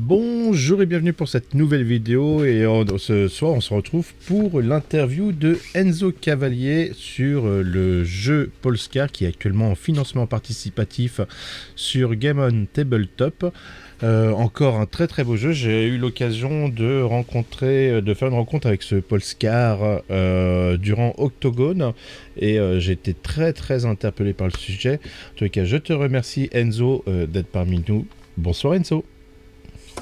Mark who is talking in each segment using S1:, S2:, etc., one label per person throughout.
S1: Bonjour et bienvenue pour cette nouvelle vidéo et ce soir on se retrouve pour l'interview de Enzo Cavalier sur le jeu Polescar qui est actuellement en financement participatif sur Game on Tabletop. Encore un très très beau jeu. J'ai eu l'occasion de faire une rencontre avec ce Polescar durant Octogone et j'ai été très très interpellé par le sujet. En tout cas, je te remercie Enzo d'être parmi nous. Bonsoir Enzo.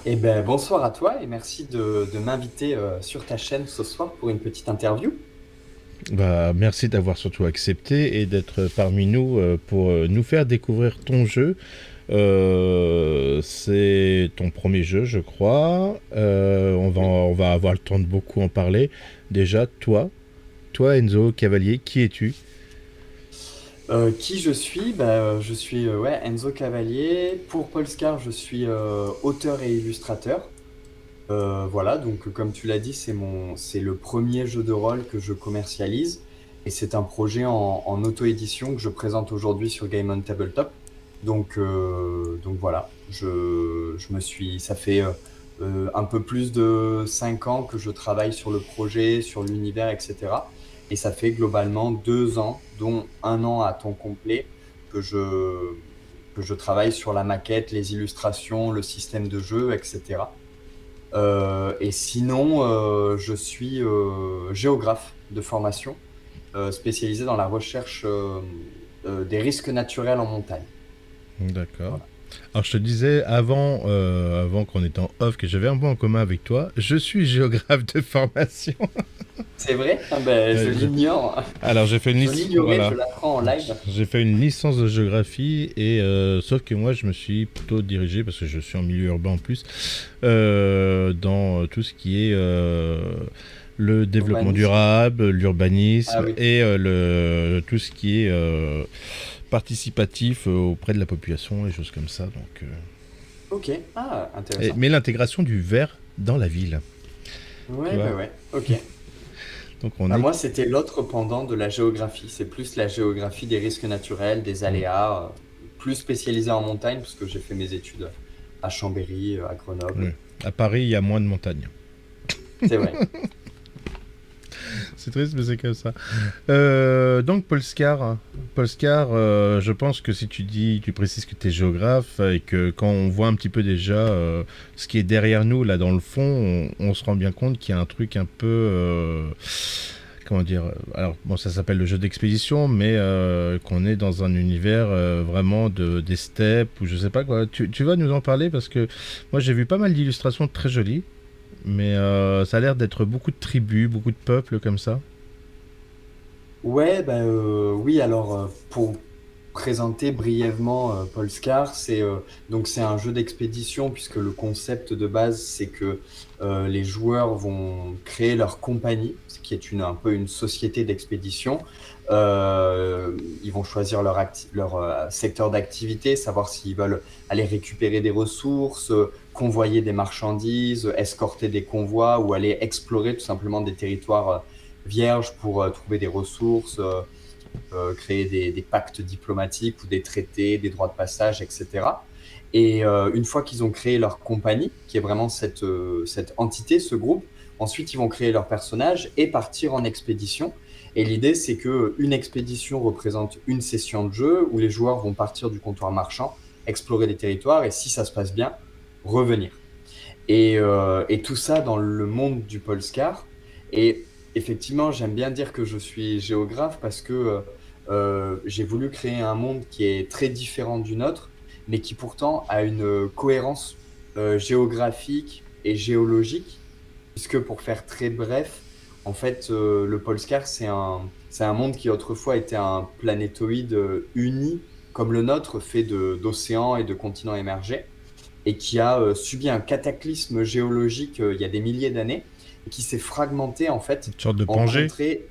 S2: Eh ben, bonsoir à toi et merci de m'inviter sur ta chaîne ce soir pour une petite interview.
S1: Bah, merci d'avoir surtout accepté et d'être parmi nous pour nous faire découvrir ton jeu. C'est ton premier jeu, je crois.
S2: Oui.
S1: On va avoir le temps de beaucoup en parler. Déjà, toi Enzo Cavalier, qui es-tu?
S2: Qui je suis? Je suis ouais, Enzo Cavalier. Pour Polescar, je suis auteur et illustrateur. Voilà, donc comme tu l'as dit, c'est le premier jeu de rôle que je commercialise et c'est un projet en auto-édition que je présente aujourd'hui sur Game on Tabletop. Donc voilà, ça fait un peu plus de 5 ans que je travaille sur le projet, sur l'univers, etc. Et ça fait globalement 2 ans, dont un an à temps complet, que je travaille sur la maquette, les illustrations, le système de jeu, etc. Et sinon, je suis géographe de formation, spécialisé dans la recherche des risques naturels en montagne.
S1: D'accord.
S2: Voilà.
S1: Alors je te disais avant qu'on était en off que j'avais un point en commun avec toi. Je suis géographe de formation.
S2: C'est vrai? Ah ben, je
S1: Je-
S2: l'ignore.
S1: Alors j'ai fait une
S2: Je
S1: licence,
S2: l'ignorais, je
S1: voilà.
S2: l'apprends en live.
S1: J'ai fait une licence de géographie et sauf que moi je me suis plutôt dirigé parce que je suis en milieu urbain en plus dans tout ce qui est le développement
S2: Urbanisme.
S1: durable,
S2: Ah
S1: l'urbanisme
S2: oui.
S1: et tout ce qui est participatif auprès de la population et choses comme ça.
S2: Ok. Ah, intéressant.
S1: Mais l'intégration du vert dans la ville, tu
S2: Ouais,
S1: vois.
S2: ouais, ouais. Ok.
S1: Donc on est
S2: Moi, c'était l'autre pendant de la géographie. C'est plus la géographie des risques naturels, des aléas, plus spécialisé en montagne, parce que j'ai fait mes études à Chambéry, à Grenoble.
S1: à Paris, il y a moins de montagnes.
S2: C'est vrai.
S1: C'est triste, mais c'est comme ça. Donc Polescar, je pense que si tu précises que tu es géographe et que quand on voit un petit peu déjà ce qui est derrière nous, là dans le fond, on se rend bien compte qu'il y a un truc un peu... comment dire? Alors, bon, ça s'appelle le jeu d'expédition, mais qu'on est dans un univers vraiment des steppes ou je sais pas quoi. Tu vas nous en parler parce que moi j'ai vu pas mal d'illustrations très jolies, mais ça a l'air d'être beaucoup de tribus, beaucoup de peuples comme ça.
S2: Ouais, oui, alors pour présenter brièvement Polescar, c'est un jeu d'expédition puisque le concept de base c'est que les joueurs vont créer leur compagnie, ce qui est un peu une société d'expédition. Ils vont choisir leur secteur d'activité, savoir s'ils veulent aller récupérer des ressources, convoyer des marchandises, escorter des convois ou aller explorer tout simplement des territoires vierges pour trouver des ressources. Créer des pactes diplomatiques ou des traités, des droits de passage, etc. Et une fois qu'ils ont créé leur compagnie, qui est vraiment cette entité, ce groupe, ensuite ils vont créer leur personnage et partir en expédition. Et l'idée, c'est qu'une expédition représente une session de jeu où les joueurs vont partir du comptoir marchand, explorer les territoires et si ça se passe bien, revenir. Et tout ça dans le monde du Polescar. Et effectivement, j'aime bien dire que je suis géographe parce que j'ai voulu créer un monde qui est très différent du nôtre, mais qui pourtant a une cohérence géographique et géologique, puisque pour faire très bref, en fait, le Polescar, c'est un monde qui autrefois était un planétoïde uni, comme le nôtre, fait d'océans et de continents émergés et qui a subi un cataclysme géologique il y a des milliers d'années et qui s'est fragmenté en fait,
S1: Une sorte de
S2: en
S1: Pangée.
S2: contrées.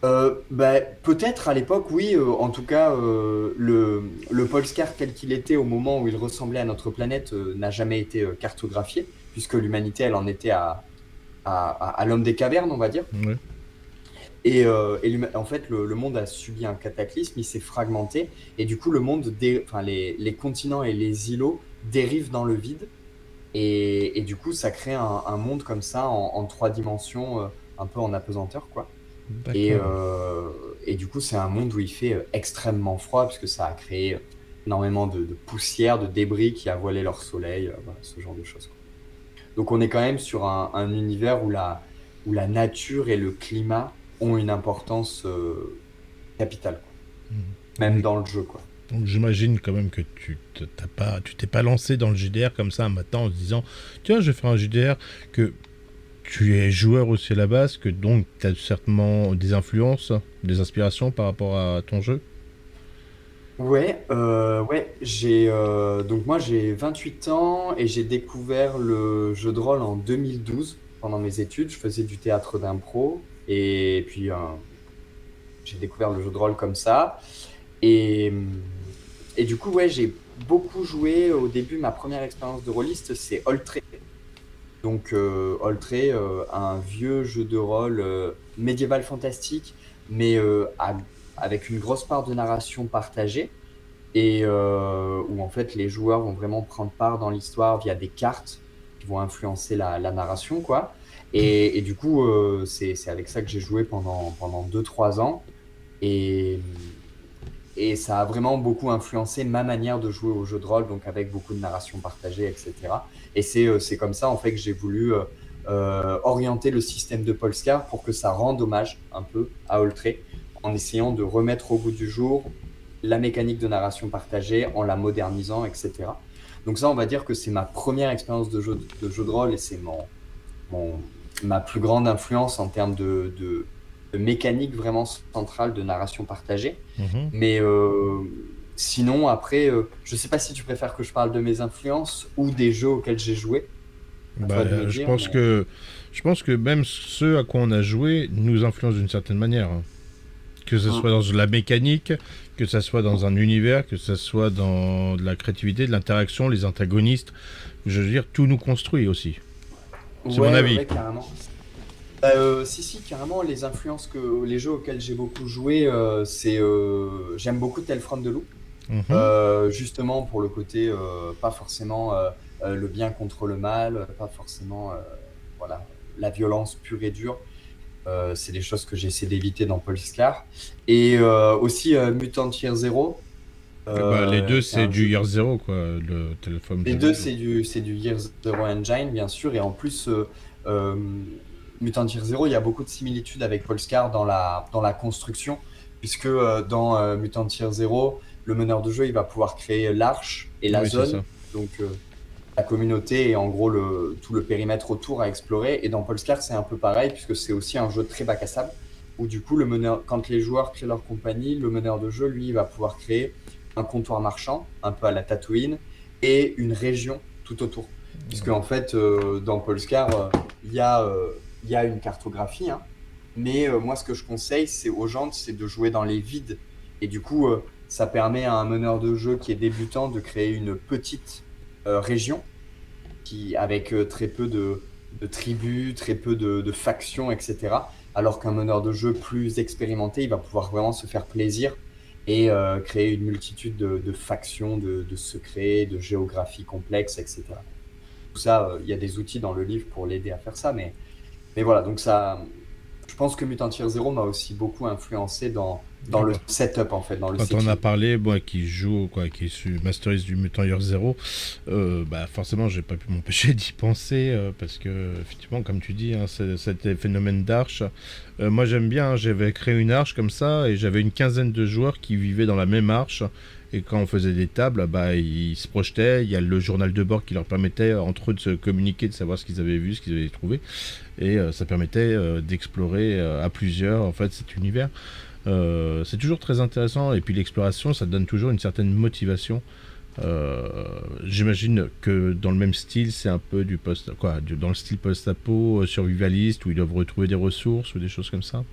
S2: Peut-être à l'époque, oui. En tout cas, le Polescar tel qu'il était au moment où il ressemblait à notre planète n'a jamais été cartographié, puisque l'humanité, elle en était à l'homme des cavernes, on va dire.
S1: Ouais.
S2: En fait, le monde a subi un cataclysme, il s'est fragmenté, et du coup, enfin, les continents et les îlots dérivent dans le vide, et du coup, ça crée un monde comme ça en trois dimensions, un peu en apesanteur, quoi. Et,
S1: D'accord.
S2: euh, et du coup, c'est un monde où il fait extrêmement froid, puisque ça a créé énormément de poussière, de débris qui a voilé leur soleil, voilà, ce genre de choses, quoi. Donc on est quand même sur un univers où la nature et le climat ont une importance capitale, quoi. Même
S1: Oui.
S2: dans le jeu, quoi.
S1: Donc j'imagine quand même que tu t'es pas lancé dans le JDR comme ça un matin en se disant tiens je vais faire un JDR, que tu es joueur aussi à la base, que donc tu as certainement des influences, des inspirations par rapport à ton jeu.
S2: Ouais, donc moi j'ai 28 ans et j'ai découvert le jeu de rôle en 2012 pendant mes études. Je faisais du théâtre d'impro et puis j'ai découvert le jeu de rôle comme ça. Et, et du coup, ouais, j'ai beaucoup joué. Au début, ma première expérience de rôliste, c'est Oltré. Donc, Oltré, un vieux jeu de rôle médiéval fantastique, mais avec une grosse part de narration partagée, et où en fait les joueurs vont vraiment prendre part dans l'histoire via des cartes qui vont influencer la narration, quoi. Et du coup, c'est avec ça que j'ai joué pendant 2 3 ans. Et, et ça a vraiment beaucoup influencé ma manière de jouer au jeu de rôle, donc avec beaucoup de narration partagée, etc. Et c'est comme ça, en fait, que j'ai voulu orienter le système de Polescar pour que ça rende hommage un peu à Oltré, en essayant de remettre au goût du jour la mécanique de narration partagée, en la modernisant, etc. Donc ça, on va dire que c'est ma première expérience de jeu de rôle, et c'est mon- ma plus grande influence en termes de mécanique vraiment centrale de narration partagée.
S1: Mhm.
S2: Mais sinon, après, je sais pas si tu préfères que je parle de mes influences ou des jeux auxquels j'ai joué. À toi de me
S1: Je
S2: dire,
S1: pense
S2: mais
S1: que même ce à quoi on a joué nous influence d'une certaine manière, hein. Que ce soit
S2: Mm.
S1: dans la mécanique, que ce soit dans un univers, que ce soit dans de la créativité, de l'interaction, les antagonistes. Je veux dire, tout nous construit aussi. C'est mon avis.
S2: Ouais, carrément. Si, carrément, les influences que les jeux auxquels j'ai beaucoup joué, j'aime beaucoup Tell de Loup.
S1: Mhm.
S2: Justement pour le côté pas forcément le bien contre le mal, pas forcément voilà, la violence pure et dure. C'est des choses que j'essaie d'éviter dans Polescar. Et aussi Mutant Year Zero.
S1: Les deux,
S2: C'est
S1: c'est
S2: un
S1: du
S2: jeu.
S1: Year Zero, quoi, le téléphone
S2: Les
S1: de
S2: deux,
S1: jeu.
S2: c'est du Year Zero Engine, bien sûr. Et en plus, euh, Mutant Year Zero, il y a beaucoup de similitudes avec Polescar dans la construction, puisque dans Mutant Year Zero, le meneur de jeu, il va pouvoir créer l'arche et la
S1: Oui, c'est ça.
S2: zone, donc la communauté et en gros tout le périmètre autour à explorer. Et dans Polescar, c'est un peu pareil, puisque c'est aussi un jeu très bac à sable, où du coup, quand les joueurs créent leur compagnie, le meneur de jeu, lui, il va pouvoir créer un comptoir marchand, un peu à la Tatooine, et une région tout autour. Puisque en fait, dans Polescar, il y a une cartographie, hein, mais moi, ce que je conseille, c'est aux gens, c'est de jouer dans les vides. Et du coup, ça permet à un meneur de jeu qui est débutant de créer une petite région avec très peu de tribus, très peu de factions, etc. Alors qu'un meneur de jeu plus expérimenté, il va pouvoir vraiment se faire plaisir et créer une multitude de factions, de secrets, de géographies complexes, etc. Tout ça, il y a des outils dans le livre pour l'aider à faire ça, mais voilà, donc ça, je pense que Mutant Year Zero m'a aussi beaucoup influencé dans
S1: Ah
S2: le
S1: bah,
S2: setup, en fait, dans le
S1: quand on a
S2: setting.
S1: parlé, moi qui joue, quoi, qui suis masterise du Mutant Year Zero, forcément, j'ai pas pu m'empêcher d'y penser, parce que, effectivement, comme tu dis, hein, cet phénomène d'arche. Moi, j'aime bien, hein, j'avais créé une arche comme ça, et j'avais une quinzaine de joueurs qui vivaient dans la même arche. Et quand on faisait des tables, ils se projetaient. Il y a le journal de bord qui leur permettait entre eux de se communiquer, de savoir ce qu'ils avaient vu, ce qu'ils avaient trouvé. Et ça permettait d'explorer à plusieurs en fait cet univers. C'est toujours très intéressant, et puis l'exploration ça donne toujours une certaine motivation. J'imagine que dans le même style c'est un peu dans le style post-apo survivaliste où ils doivent retrouver des ressources ou des choses comme ça.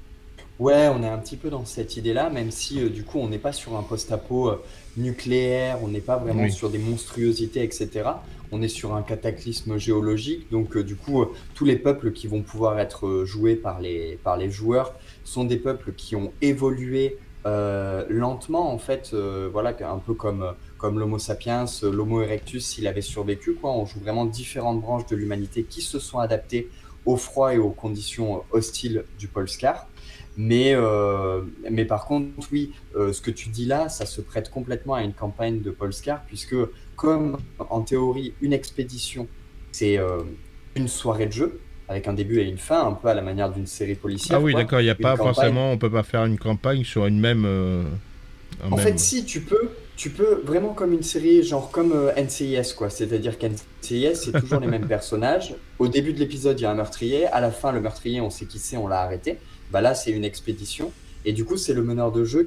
S2: Ouais, on est un petit peu dans cette idée-là, même si du coup on n'est pas sur un post-apo nucléaire, on n'est pas vraiment
S1: Oui.
S2: sur des monstruosités, etc. On est sur un cataclysme géologique, donc du coup tous les peuples qui vont pouvoir être joués par les joueurs sont des peuples qui ont évolué lentement, en fait, voilà, un peu comme l'Homo sapiens, l'Homo erectus, s'il avait survécu, quoi. On joue vraiment différentes branches de l'humanité qui se sont adaptées au froid et aux conditions hostiles du Polescar. Mais par contre, oui, ce que tu dis là, ça se prête complètement à une campagne de Polescar, puisque comme en théorie, une expédition, c'est une soirée de jeu, avec un début et une fin, un peu à la manière d'une série
S1: Ah
S2: policière,
S1: oui,
S2: quoi.
S1: d'accord, il n'y a
S2: Une
S1: pas
S2: campagne.
S1: forcément, on peut pas faire une campagne sur une même, un
S2: En fait,
S1: même.
S2: si, tu peux vraiment comme une série, genre comme NCIS, quoi. C'est-à-dire qu'NCIS, c'est toujours les mêmes personnages. Au début de l'épisode, il y a un meurtrier. À la fin, le meurtrier, on sait qui c'est, on l'a arrêté. Bah là, c'est une expédition. Et du coup, c'est le meneur de jeu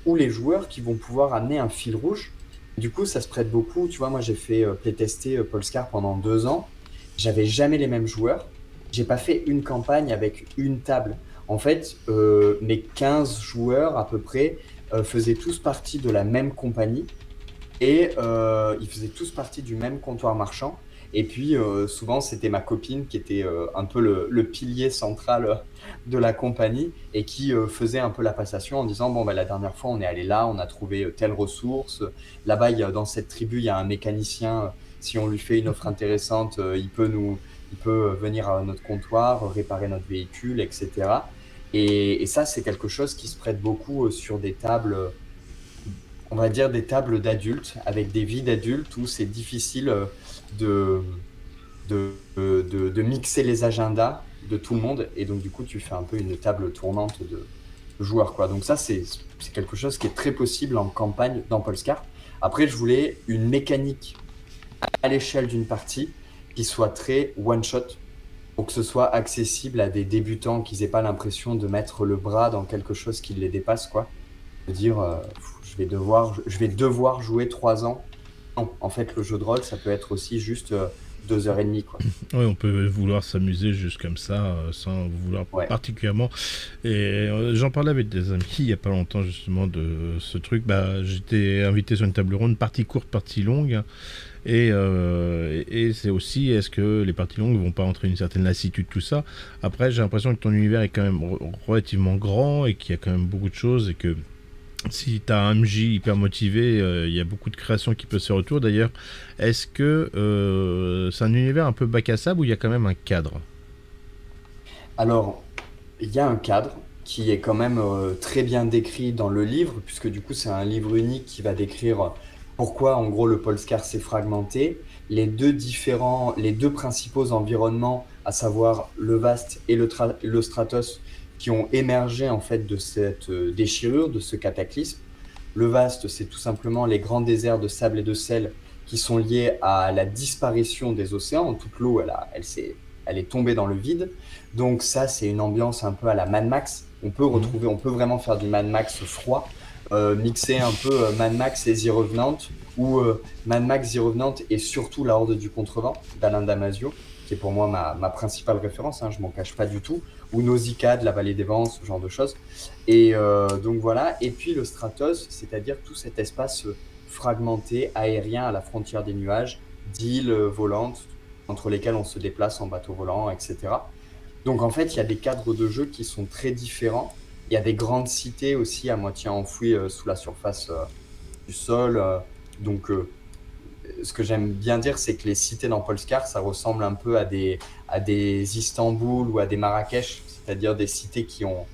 S2: ou les joueurs qui vont pouvoir amener un fil rouge. Du coup, ça se prête beaucoup. Tu vois, moi, j'ai fait playtester Polescar pendant 2 ans. J'avais jamais les mêmes joueurs. J'ai pas fait une campagne avec une table. En fait, mes 15 joueurs à peu près faisaient tous partie de la même compagnie et ils faisaient tous partie du même comptoir marchand. Et puis, souvent, c'était ma copine qui était un peu le pilier central de la compagnie et qui faisait un peu la passation en disant, bon, bah, la dernière fois, on est allé là, on a trouvé telle ressource. Là-bas, dans cette tribu, il y a un mécanicien. Si on lui fait une offre intéressante, il peut venir à notre comptoir, réparer notre véhicule, etc. Et ça, c'est quelque chose qui se prête beaucoup sur des tables, on va dire des tables d'adultes, avec des vies d'adultes où c'est difficile de, de mixer les agendas de tout le monde. Et donc, du coup, tu fais un peu une table tournante de joueurs, quoi. Donc ça, c'est quelque chose qui est très possible en campagne dans Polescar. Après, je voulais une mécanique à l'échelle d'une partie qui soit très one-shot pour que ce soit accessible à des débutants, qu'ils n'aient pas l'impression de mettre le bras dans quelque chose qui les dépasse, quoi. De dire, je vais devoir jouer 3 ans. Non, en fait, le jeu de rôle, ça peut être aussi juste 2 heures et demie, quoi.
S1: Oui, on peut vouloir s'amuser juste comme ça, sans vouloir
S2: Ouais.
S1: particulièrement. Et j'en parlais avec des amis il y a pas longtemps justement de ce truc. Bah, j'étais invité sur une table ronde, partie courte, partie longue. Et c'est aussi, est-ce que les parties longues vont pas entrer une certaine lassitude, tout ça. Après, j'ai l'impression que ton univers est quand même relativement grand et qu'il y a quand même beaucoup de choses et que si tu as un MJ hyper motivé, il y a beaucoup de création qui peut se faire autour. D'ailleurs, est-ce que c'est un univers un peu bac à sable où il y a quand même un cadre?
S2: Alors, il y a un cadre qui est quand même très bien décrit dans le livre, puisque du coup, c'est un livre unique qui va décrire pourquoi, en gros, le Polescar s'est fragmenté, les deux principaux environnements, à savoir le Vaste et le Stratos, qui ont émergé en fait de cette déchirure, de ce cataclysme. Le Vaste, c'est tout simplement les grands déserts de sable et de sel qui sont liés à la disparition des océans. Toute l'eau, elle est tombée dans le vide. Donc ça, c'est une ambiance un peu à la Mad Max.
S1: Mhm.
S2: On peut vraiment faire du Mad Max froid, mixer un peu Mad Max et The Revenant, ou Mad Max, The Revenant et surtout La Horde du Contrevent d'Alain Damasio, qui est pour moi ma principale référence, hein, je m'en cache pas du tout, ou Nausicaa de La Vallée des Vents, ce genre de choses. Et donc voilà, et puis le Stratos, c'est-à-dire tout cet espace fragmenté, aérien à la frontière des nuages, d'îles volantes entre lesquelles on se déplace en bateau volant, etc. Donc en fait, il y a des cadres de jeu qui sont très différents. Il y a des grandes cités aussi à moitié enfouies sous la surface du sol. Donc ce que j'aime bien dire, c'est que les cités dans Polskar, ça ressemble un peu à des Istanbul ou à des Marrakech, c'est-à-dire des cités qui ont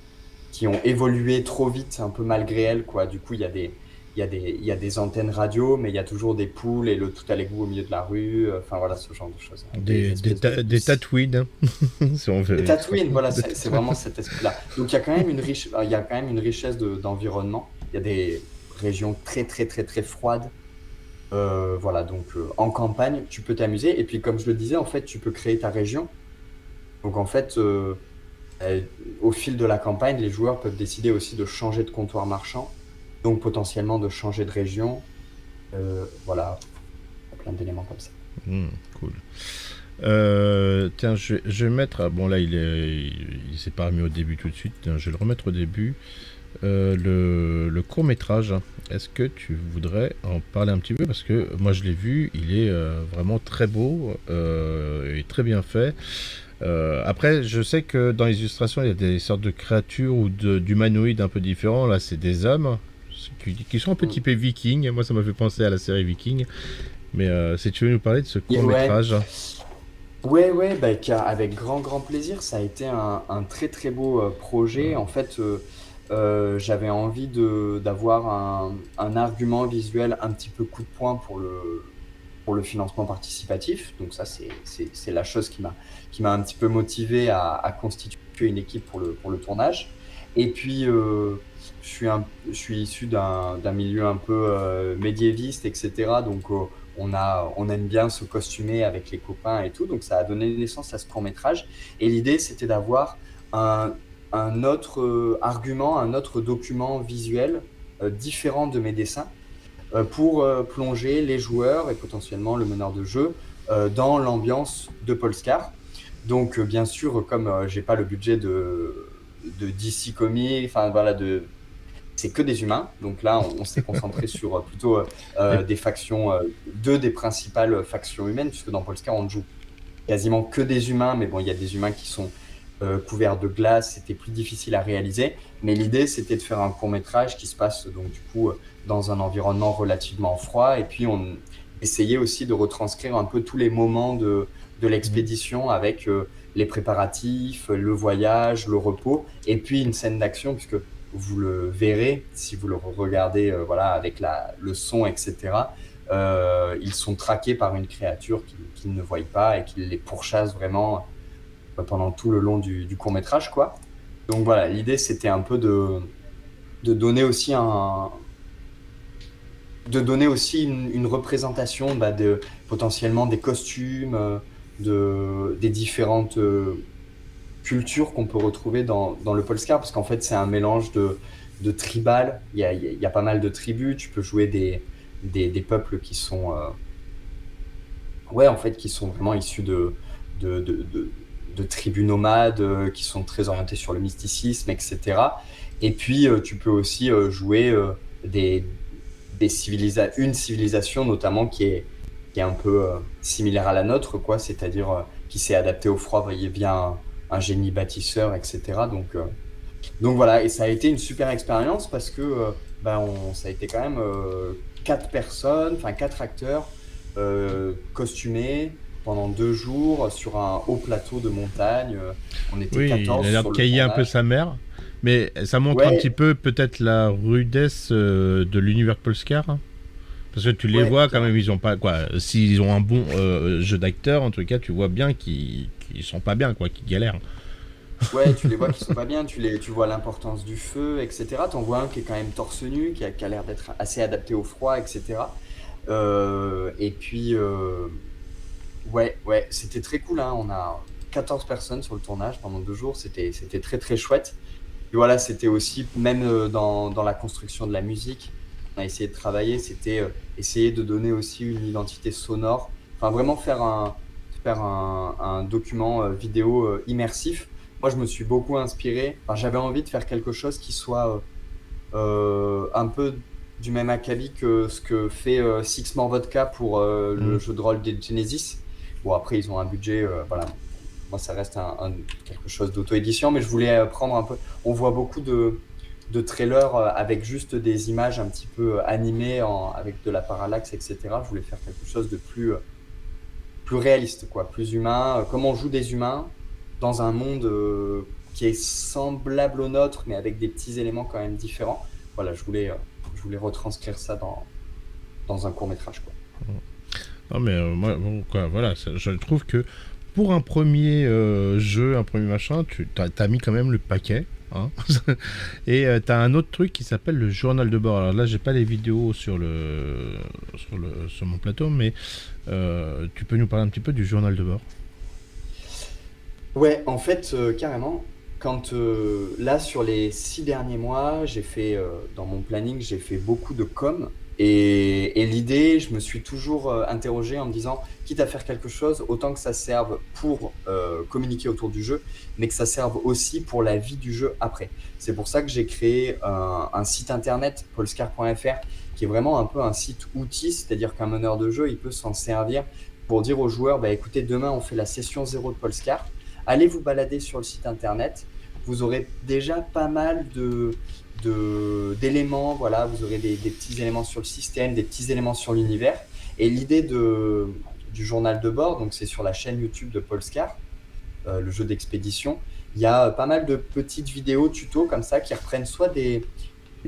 S2: évolué trop vite, un peu malgré elles, quoi. Du coup, il y a des antennes radio, mais il y a toujours des poules et le tout à l'égout au milieu de la rue. Enfin, voilà, ce genre de choses. Avec des espèces de
S1: Des
S2: petits.
S1: Tatooine, hein, si on veut
S2: Des Tatooine,
S1: extrapoler.
S2: voilà,
S1: Des
S2: c'est
S1: Tatooine.
S2: vraiment cet esprit-là. Donc, il y a quand même il y a quand même une richesse d'environnement. Il y a des régions très, très, très, très froides. Voilà, donc en campagne, tu peux t'amuser. Et puis, comme je le disais, en fait, tu peux créer ta région. Donc, en fait, euh, au fil de la campagne, les joueurs peuvent décider aussi de changer de comptoir marchand, donc potentiellement de changer de région. Voilà, plein d'éléments comme ça.
S1: Hmm, cool. Tiens, je vais mettre. Bon, là, il s'est pas remis au début tout de suite. Tiens, je vais le remettre au début. Le court métrage. Est-ce que tu voudrais en parler un petit peu? Parce que moi, je l'ai vu. Il est vraiment très beau et très bien fait. Après, je sais que dans les illustrations, il y a des sortes de créatures ou d'humanoïdes un peu différents. Là, c'est des hommes qui sont un peu
S2: Mm.
S1: typés vikings. Moi, ça m'a fait penser à la série Viking. Mais si tu veux nous parler de ce court
S2: Ouais,
S1: métrage.
S2: ouais, bah, avec grand plaisir. Ça a été un très très beau projet. En fait, j'avais envie d'avoir un argument visuel un petit peu coup de poing pour le financement participatif. Donc ça, c'est la chose qui m'a un petit peu motivé à constituer une équipe pour le tournage. Et puis, je suis issu d'un milieu un peu médiéviste, etc. Donc, on aime bien se costumer avec les copains et tout. Donc, ça a donné naissance à ce court-métrage. Et l'idée, c'était d'avoir un, un autre argument, un autre document visuel différent de mes dessins pour plonger les joueurs et potentiellement le meneur de jeu dans l'ambiance de Polescar. Donc, bien sûr, comme j'ai pas le budget de DC Comics, enfin voilà, c'est que des humains. Donc là, on s'est concentré sur plutôt
S1: Et-
S2: des factions, deux des principales factions humaines, puisque dans Polescar, on ne joue quasiment que des humains, mais bon, il y a des humains qui sont couverts de glace, c'était plus difficile à réaliser. Mais l'idée, c'était de faire un court-métrage qui se passe donc du coup dans un environnement relativement froid. Et puis, on essayait aussi de retranscrire un peu tous les moments de
S1: Mhm.
S2: l'expédition avec les préparatifs, le voyage, le repos, et puis une scène d'action, puisque vous le verrez si vous le regardez voilà, avec le son, etc. Ils sont traqués par une créature qu'ils ne voient pas et qui les pourchasse vraiment pendant tout le long du court-métrage, quoi. Donc voilà, l'idée, c'était un peu de donner aussi une représentation potentiellement des costumes, des différentes cultures qu'on peut retrouver dans le Polescar, parce qu'en fait, c'est un mélange de tribal. Il y a pas mal de tribus. Tu peux jouer des peuples qui sont ouais, en fait, qui sont vraiment issus de, de, de, de tribus nomades, qui sont très orientés sur le mysticisme, etc. Et puis, tu peux aussi jouer des, une civilisation, notamment, qui est un peu similaire à la nôtre, quoi, c'est-à-dire qui s'est adaptée au froid via un génie bâtisseur, etc. Donc voilà, et ça a été une super expérience parce que ça a été quand même quatre personnes, enfin quatre acteurs costumés pendant 2 jours sur un haut plateau de montagne. On était
S1: Oui, il
S2: 14
S1: a l'air de
S2: sur le
S1: cailler un peu
S2: tournage.
S1: sa mère. Mais ça montre un petit
S2: Ouais,
S1: peu peut-être la rudesse de l'univers de Polescar. Hein. Parce que tu les
S2: ouais,
S1: vois quand même, ils ont pas quoi. S'ils ont un bon jeu d'acteur, en tout cas, tu vois bien qu'ils sont pas bien, quoi, qu'ils galèrent.
S2: ouais, tu les vois qui sont pas bien, tu vois l'importance du feu, etc. T'en vois un qui est quand même torse nu, qui a l'air d'être assez adapté au froid, etc. Et puis, ouais, c'était très cool, hein. On a 14 personnes sur le tournage pendant 2 jours. C'était très, très chouette. Et voilà, c'était aussi, même dans la construction de la musique, on a essayé de travailler, c'était essayer de donner aussi une identité sonore. Enfin, vraiment faire un document vidéo immersif. Moi, je me suis beaucoup inspiré. Enfin, j'avais envie de faire quelque chose qui soit un peu du même acabit que ce que fait Six More Vodka pour
S1: Hmm.
S2: le jeu de rôle des Genesis. Bon, après, ils ont un budget, voilà. Moi, ça reste quelque chose d'auto-édition, mais je voulais prendre un peu. On voit beaucoup de trailers avec juste des images un petit peu animées avec de la parallaxe, etc. Je voulais faire quelque chose de plus réaliste, quoi, plus humain, comme on joue des humains dans un monde qui est semblable au nôtre, mais avec des petits éléments quand même différents. Voilà, je voulais retranscrire ça dans un court métrage, quoi.
S1: Non, mais moi, bon, quoi, voilà, je trouve que pour un premier jeu, un premier machin, tu t'as mis quand même le paquet. Hein. Et t'as un autre truc qui s'appelle le journal de bord. Alors là, j'ai pas les vidéos sur mon plateau, mais tu peux nous parler un petit peu du journal de bord.
S2: Ouais, en fait, carrément, quand là, sur les 6 derniers mois, dans mon planning, j'ai fait beaucoup de com. Et l'idée, je me suis toujours interrogé en me disant, quitte à faire quelque chose, autant que ça serve pour communiquer autour du jeu, mais que ça serve aussi pour la vie du jeu après. C'est pour ça que j'ai créé un site internet, polescar.fr, qui est vraiment un peu un site outil, c'est-à-dire qu'un meneur de jeu, il peut s'en servir pour dire aux joueurs, bah, écoutez, demain on fait la session 0 de Polescar, allez vous balader sur le site internet, vous aurez déjà pas mal d'éléments, voilà, vous aurez des petits éléments sur le système, des petits éléments sur l'univers. Et l'idée du journal de bord, donc c'est sur la chaîne YouTube de Polescar, le jeu d'expédition, il y a pas mal de petites vidéos tutos comme ça qui reprennent soit des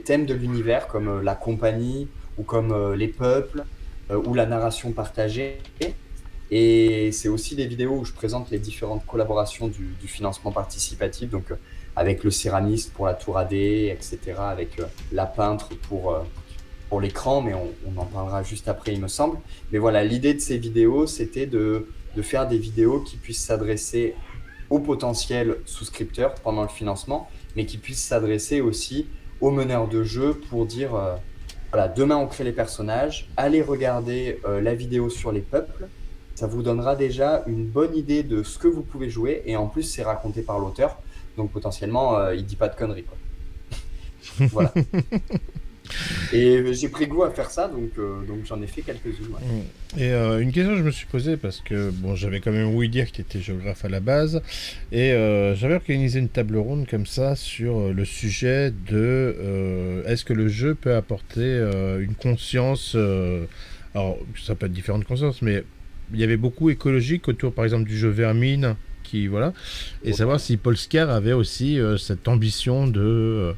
S2: thèmes de l'univers comme la compagnie ou comme les peuples ou la narration partagée. Et c'est aussi des vidéos où je présente les différentes collaborations du financement participatif, donc avec le céramiste pour la tour AD, etc., avec la peintre pour l'écran, mais on en parlera juste après, il me semble. Mais voilà, l'idée de ces vidéos, c'était de faire des vidéos qui puissent s'adresser aux potentiels souscripteurs pendant le financement, mais qui puissent s'adresser aussi aux meneurs de jeu pour dire, voilà, demain on crée les personnages, allez regarder la vidéo sur les peuples, ça vous donnera déjà une bonne idée de ce que vous pouvez jouer, et en plus c'est raconté par l'auteur, donc potentiellement il dit pas de conneries, quoi. Voilà. Et j'ai pris goût à faire ça, donc j'en ai fait quelques-unes. Ouais.
S1: Et une question que je me suis posée, parce que bon, j'avais quand même ouï dire que tu étais géographe à la base, et j'avais organisé une table ronde comme ça sur le sujet de est-ce que le jeu peut apporter une conscience, alors ça peut être différentes consciences, mais il y avait beaucoup écologique autour par exemple du jeu Vermine, qui voilà, et savoir si Polescar avait aussi cette ambition de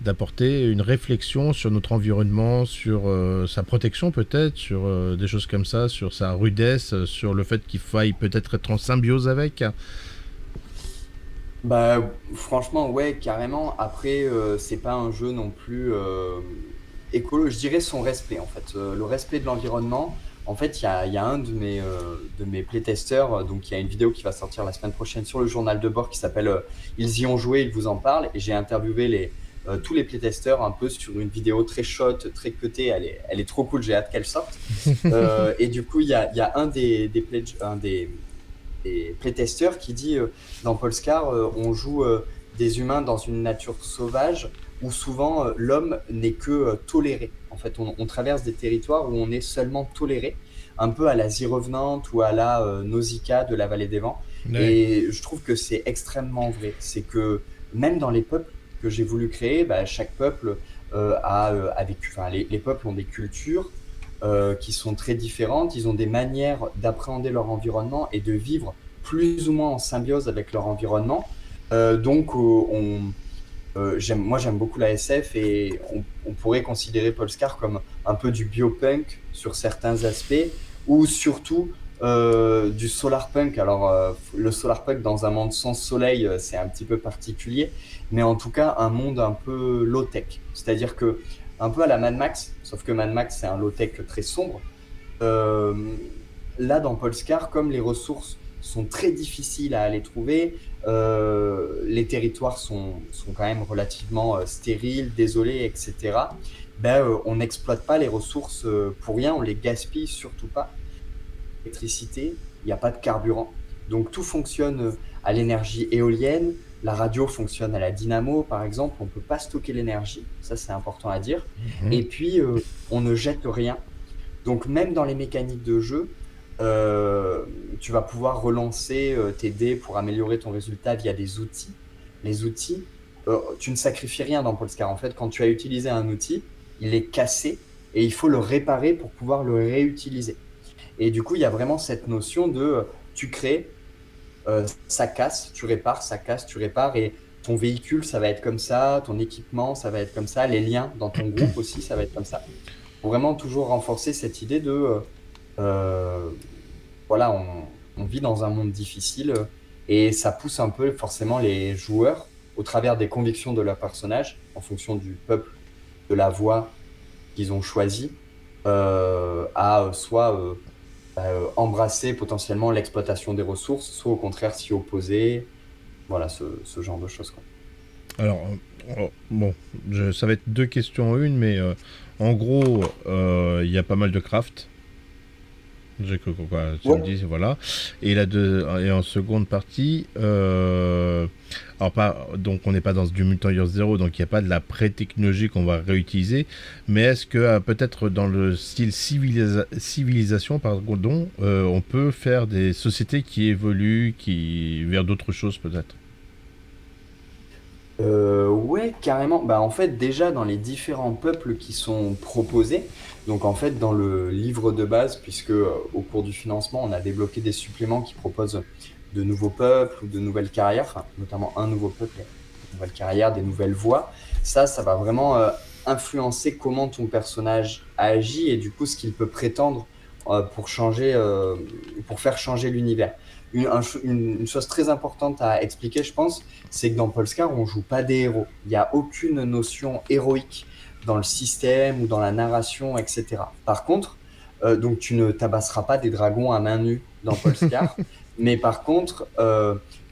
S1: d'apporter une réflexion sur notre environnement, sur sa protection peut-être, sur des choses comme ça, sur sa rudesse, sur le fait qu'il faille peut-être être en symbiose avec.
S2: Bah, franchement, ouais, carrément. Après, c'est pas un jeu non plus écolo. Je dirais son respect, en fait. Le respect de l'environnement. En fait, il y a un de mes playtesters, donc il y a une vidéo qui va sortir la semaine prochaine sur le journal de bord qui s'appelle Ils y ont joué, ils vous en parlent. Et j'ai interviewé tous les playtesters un peu sur une vidéo très shot, très cutée. Elle est trop cool, j'ai hâte qu'elle sorte. Et du coup, il y a un des playtesters qui dit dans Polescar, on joue des humains dans une nature sauvage où souvent l'homme n'est que toléré. En fait, on traverse des territoires où on est seulement toléré, un peu à la The Revenant ou à la Nausicaa de la Vallée des Vents.
S1: Ouais.
S2: Et je trouve que c'est extrêmement vrai. C'est que même dans les peuples que j'ai voulu créer, bah, chaque peuple a vécu. Enfin, les peuples ont des cultures qui sont très différentes. Ils ont des manières d'appréhender leur environnement et de vivre plus ou moins en symbiose avec leur environnement. Moi, j'aime beaucoup la SF et on pourrait considérer Polescar comme un peu du biopunk sur certains aspects ou surtout du solarpunk. Alors, le solarpunk dans un monde sans soleil, c'est un petit peu particulier, mais en tout cas, un monde un peu low-tech. C'est-à-dire que, un peu à la Mad Max, sauf que Mad Max, c'est un low-tech très sombre. Euh, Là, dans Polescar, comme les ressources sont très difficiles à aller trouver, les territoires sont quand même relativement stériles, désolés, etc. Ben, on n'exploite pas les ressources pour rien, on les gaspille surtout pas. L'électricité, il n'y a pas de carburant. Donc tout fonctionne à l'énergie éolienne, la radio fonctionne à la dynamo, par exemple, on ne peut pas stocker l'énergie, ça c'est important à dire.
S1: Mhm.
S2: Et puis, on ne jette rien. Donc même dans les mécaniques de jeu, tu vas pouvoir relancer tes dés pour améliorer ton résultat via des outils. Les outils, tu ne sacrifies rien dans Polescar. En fait, quand tu as utilisé un outil, il est cassé et il faut le réparer pour pouvoir le réutiliser. Et du coup, il y a vraiment cette notion de tu crées, ça casse, tu répares, ça casse, tu répares. Et ton véhicule, ça va être comme ça, ton équipement, ça va être comme ça, les liens dans ton groupe aussi, ça va être comme ça. Pour vraiment toujours renforcer cette idée de euh, voilà, on vit dans un monde difficile et ça pousse un peu forcément les joueurs au travers des convictions de leur personnage en fonction du peuple, de la voie qu'ils ont choisie, à soit embrasser potentiellement l'exploitation des ressources, soit au contraire s'y opposer. Voilà, ce genre de choses, quoi.
S1: Alors, bon, ça va être deux questions en une, mais En gros, il y a pas mal de craft. Tu me
S2: Ouais.
S1: dis, voilà. Et en seconde partie, alors pas, donc on n'est pas dans du Mutant Year Zero, donc il n'y a pas de la pré-technologie qu'on va réutiliser, mais est-ce que peut-être dans le style civilisation, pardon, on peut faire des sociétés qui évoluent vers d'autres choses peut-être.
S2: Ouais, carrément. Bah, en fait, déjà dans les différents peuples qui sont proposés, donc en fait dans le livre de base, puisque au cours du financement, on a débloqué des suppléments qui proposent de nouveaux peuples ou de nouvelles carrières, enfin, notamment un nouveau peuple, et de nouvelles carrières, des nouvelles voies. Ça va vraiment influencer comment ton personnage agit et du coup ce qu'il peut prétendre pour changer, pour faire changer l'univers. Une chose très importante à expliquer, je pense, c'est que dans Polescar, on joue pas des héros. Il n'y a aucune notion héroïque dans le système ou dans la narration, etc. Par contre, donc tu ne tabasseras pas des dragons à main nue dans Polescar, mais par contre,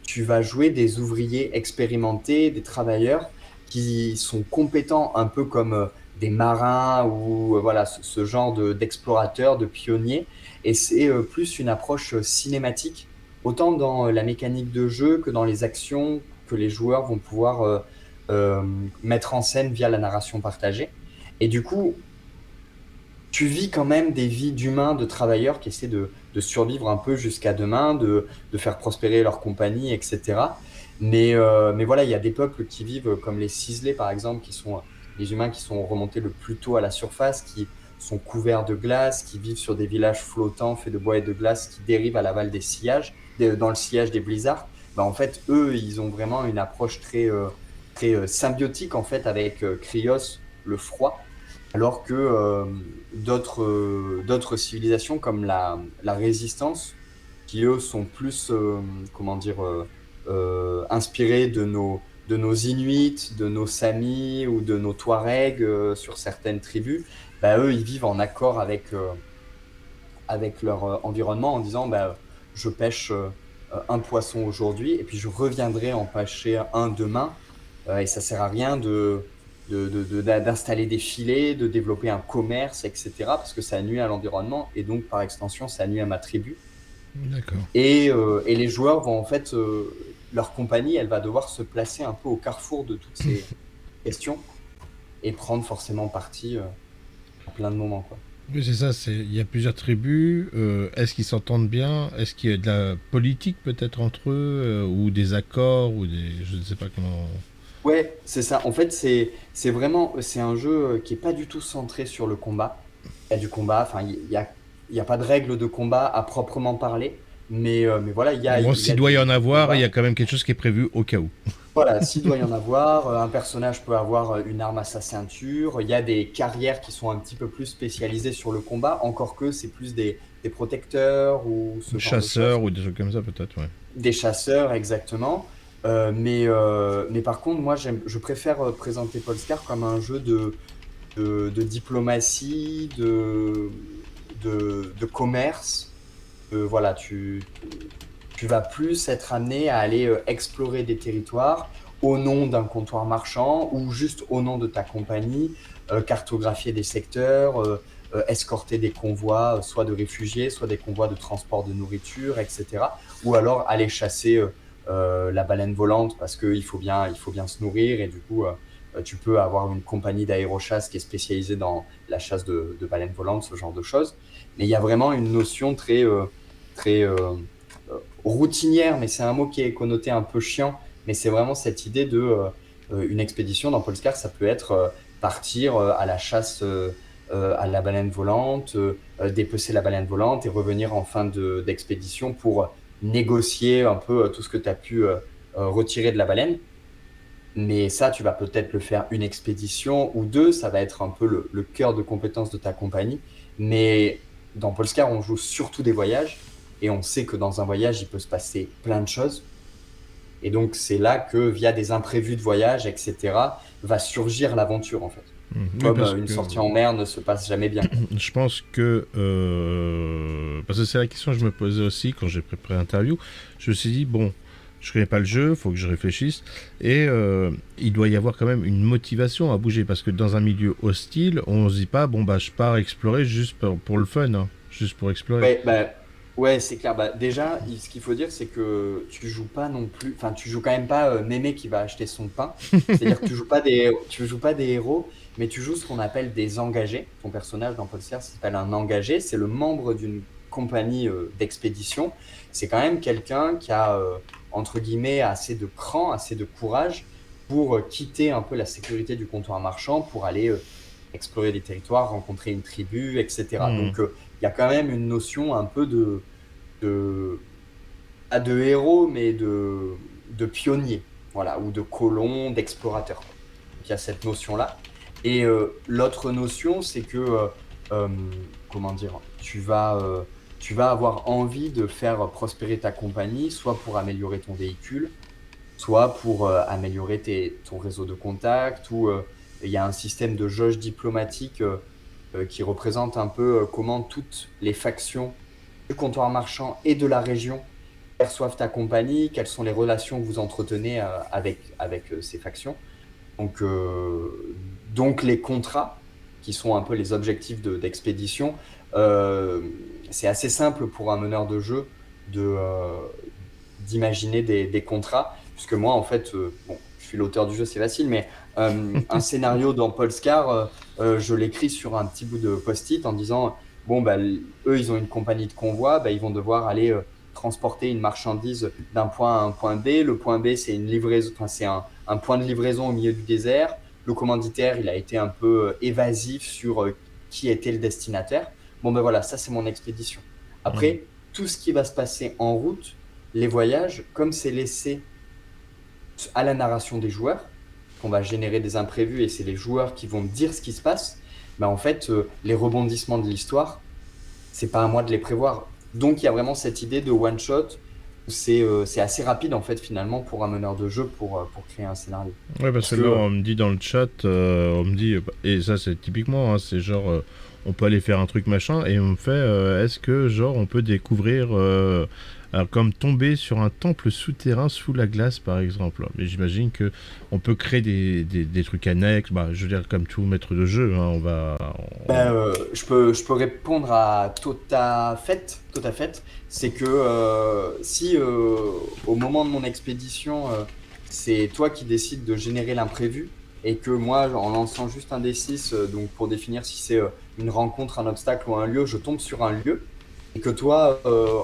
S2: tu vas jouer des ouvriers expérimentés, des travailleurs qui sont compétents, un peu comme des marins ou voilà ce genre d'explorateurs, de pionniers. Et c'est plus une approche cinématique autant dans la mécanique de jeu que dans les actions que les joueurs vont pouvoir euh, mettre en scène via la narration partagée. Et du coup, tu vis quand même des vies d'humains, de travailleurs qui essaient de survivre un peu jusqu'à demain, de faire prospérer leur compagnie, etc. Mais voilà, il y a des peuples qui vivent comme les ciselés, par exemple, qui sont les humains qui sont remontés le plus tôt à la surface, qui sont couverts de glace, qui vivent sur des villages flottants faits de bois et de glace qui dérivent à l'aval des sillages, dans le sillage des blizzards. Bah, en fait, eux, ils ont vraiment une approche très symbiotique en fait avec Krios, le froid, alors que d'autres civilisations comme la résistance, qui eux sont plus, comment dire, inspirés de nos Inuits, de nos Samis ou de nos Touaregs sur certaines tribus, bah, eux, ils vivent en accord avec leur environnement en disant bah, je pêche un poisson aujourd'hui et puis je reviendrai en pêcher un demain. Et ça sert à rien d'installer des filets, de développer un commerce, etc. parce que ça nuit à l'environnement et donc par extension ça nuit à ma tribu.
S1: D'accord.
S2: Et les joueurs vont en fait, leur compagnie, elle va devoir se placer un peu au carrefour de toutes ces questions et prendre forcément parti à plein de moments, quoi.
S1: Oui, c'est ça, il y a plusieurs tribus. Est-ce qu'ils s'entendent bien? Est-ce qu'il y a de la politique peut-être entre eux, ou des accords, ou des... Je ne sais pas comment...
S2: Ouais, c'est ça. En fait, c'est vraiment c'est un jeu qui est pas du tout centré sur le combat. Il y a du combat, enfin il y a pas de règles de combat à proprement parler, mais voilà,
S1: Bon,
S2: il y
S1: s'il
S2: a
S1: doit y en
S2: du
S1: avoir, il y a
S2: combat.
S1: quand même quelque chose qui est prévu au cas où.
S2: Voilà, s'il doit y en avoir, un personnage peut avoir une arme à sa ceinture. Il y a des carrières qui sont un petit peu plus spécialisées sur le combat, encore que c'est plus des protecteurs ou ce genre de
S1: Chasseurs
S2: choses.
S1: ou des trucs comme ça peut-être, ouais.
S2: Des chasseurs, exactement. Mais par contre, moi, je préfère présenter Polescar comme un jeu de diplomatie, de commerce. Voilà, tu vas plus être amené à aller explorer des territoires au nom d'un comptoir marchand ou juste au nom de ta compagnie, cartographier des secteurs, escorter des convois, soit de réfugiés, soit des convois de transport de nourriture, etc. Ou alors aller chasser la baleine volante parce il faut bien se nourrir et du coup, tu peux avoir une compagnie d'aérochasse qui est spécialisée dans la chasse de baleines volantes, ce genre de choses. Mais il y a vraiment une notion très routinière, mais c'est un mot qui est connoté un peu chiant, mais c'est vraiment cette idée de une expédition dans Polescar, ça peut être partir à la chasse à la baleine volante, dépecer la baleine volante et revenir en fin d'expédition pour négocier un peu tout ce que tu as pu retirer de la baleine. Mais ça, tu vas peut-être le faire une expédition ou deux, ça va être un peu le cœur de compétence de ta compagnie. Mais dans Polescar, on joue surtout des voyages et on sait que dans un voyage, il peut se passer plein de choses. Et donc, c'est là que via des imprévus de voyage, etc., va surgir l'aventure en fait.
S1: Oui,
S2: Comme
S1: parce
S2: une
S1: que
S2: sortie en mer ne se passe jamais bien, quoi.
S1: je pense que... parce que c'est la question que je me posais aussi quand j'ai préparé l'interview. Je me suis dit, bon, je connais pas le jeu, faut que je réfléchisse. Et il doit y avoir quand même une motivation à bouger, parce que dans un milieu hostile, on se dit pas, bon bah je pars explorer juste pour le fun, hein, juste pour explorer.
S2: Ouais, bah, ouais, c'est clair. Bah, déjà, ce qu'il faut dire, c'est que tu joues pas non plus. Enfin, tu joues quand même pas Mémé qui va acheter son pain. C'est-à-dire que tu joues pas des héros, mais tu joues ce qu'on appelle des engagés. Ton personnage dans Polestar s'appelle un engagé. C'est le membre d'une compagnie d'expédition. C'est quand même quelqu'un qui a, entre guillemets, assez de cran, assez de courage pour quitter un peu la sécurité du comptoir marchand pour aller explorer des territoires, rencontrer une tribu, etc.
S1: Hmm.
S2: Donc, il y a quand même une notion un peu de pas de héros, mais de pionnier, voilà, ou de colon, d'explorateur. Donc, il y a cette notion-là. Et l'autre notion, c'est que, euh, comment dire, tu vas avoir envie de faire prospérer ta compagnie, soit pour améliorer ton véhicule, soit pour améliorer ton réseau de contacts, ou il y a un système de jauge diplomatique qui représente un peu comment toutes les factions du comptoir marchand et de la région perçoivent ta compagnie, quelles sont les relations que vous entretenez avec ces factions. Donc, donc les contrats, qui sont un peu les objectifs d'expédition, euh, c'est assez simple pour un meneur de jeu d'imaginer des contrats, puisque moi, en fait, bon, je suis l'auteur du jeu, c'est facile, mais un scénario dans Polescar, je l'écris sur un petit bout de post-it en disant, bon, bah, eux, ils ont une compagnie de convoi, bah, ils vont devoir aller transporter une marchandise d'un point à un point B. Le point B, c'est une livraison, enfin, c'est un point de livraison au milieu du désert. Le commanditaire, il a été un peu évasif sur qui était le destinataire. Bon, ben voilà, ça, c'est mon expédition.
S1: Hmm.
S2: Après, tout ce qui va se passer en route, les voyages, comme c'est laissé à la narration des joueurs, qu'on va générer des imprévus et c'est les joueurs qui vont dire ce qui se passe, ben en fait, les rebondissements de l'histoire, c'est pas à moi de les prévoir. Donc, il y a vraiment cette idée de one shot où c'est assez rapide en fait finalement pour un meneur de jeu pour créer un scénario.
S1: Ouais, parce
S2: Parce
S1: que là,
S2: que
S1: on me dit dans le chat, on me dit, et ça c'est typiquement, hein, c'est genre, on peut aller faire un truc machin, et on me fait, est-ce que genre on peut découvrir, alors, comme tomber sur un temple souterrain sous la glace par exemple. Mais j'imagine que on peut créer des trucs annexes, bah, je veux dire comme tout maître de jeu, hein,
S2: je peux répondre à tout à fait. C'est que si au moment de mon expédition, c'est toi qui décides de générer l'imprévu et que moi, en lançant juste un D6, donc pour définir si c'est une rencontre, un obstacle ou un lieu, je tombe sur un lieu et que toi,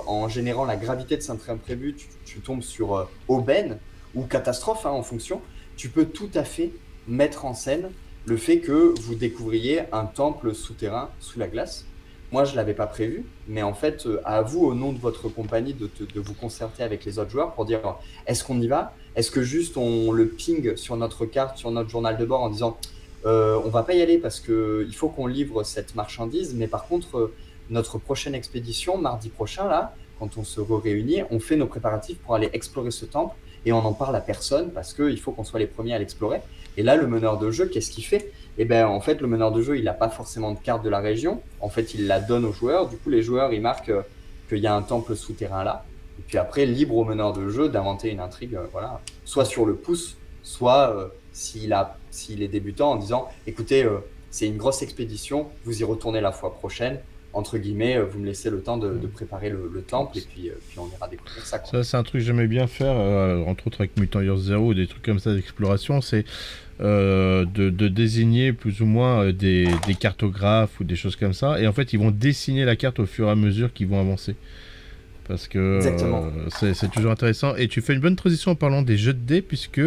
S2: en générant la gravité de cet imprévu, tu tombes sur aubaine ou catastrophe hein, en fonction, tu peux tout à fait mettre en scène le fait que vous découvriez un temple souterrain sous la glace. Moi, je ne l'avais pas prévu, mais en fait, à vous, au nom de votre compagnie, de vous concerter avec les autres joueurs pour dire est-ce qu'on y va? Est-ce que juste on le ping sur notre carte, sur notre journal de bord en disant on va pas y aller parce qu'il faut qu'on livre cette marchandise, mais par contre, notre prochaine expédition, mardi prochain, là, quand on se réunit, on fait nos préparatifs pour aller explorer ce temple et on n'en parle à personne parce qu'il faut qu'on soit les premiers à l'explorer. Et là, le meneur de jeu, qu'est-ce qu'il fait? Eh ben, en fait, le meneur de jeu, il n'a pas forcément de carte de la région. En fait, il la donne aux joueurs. Du coup, les joueurs, ils marquent qu'il y a un temple souterrain là. Et puis après, libre au meneur de jeu d'inventer une intrigue, voilà, soit sur le pouce, soit s'il est débutant en disant, écoutez, c'est une grosse expédition, vous y retournez la fois prochaine. Entre guillemets, vous me laissez le temps de préparer le temple et puis on ira découvrir ça, quoi.
S1: ça c'est un truc que j'aimais bien faire, entre autres avec Mutant Year Zero ou des trucs comme ça d'exploration, c'est de désigner plus ou moins des cartographes ou des choses comme ça, et en fait ils vont dessiner la carte au fur et à mesure qu'ils vont avancer. Parce que
S2: Exactement.
S1: c'est toujours intéressant. Et tu fais une bonne transition en parlant des jeux de dés, puisque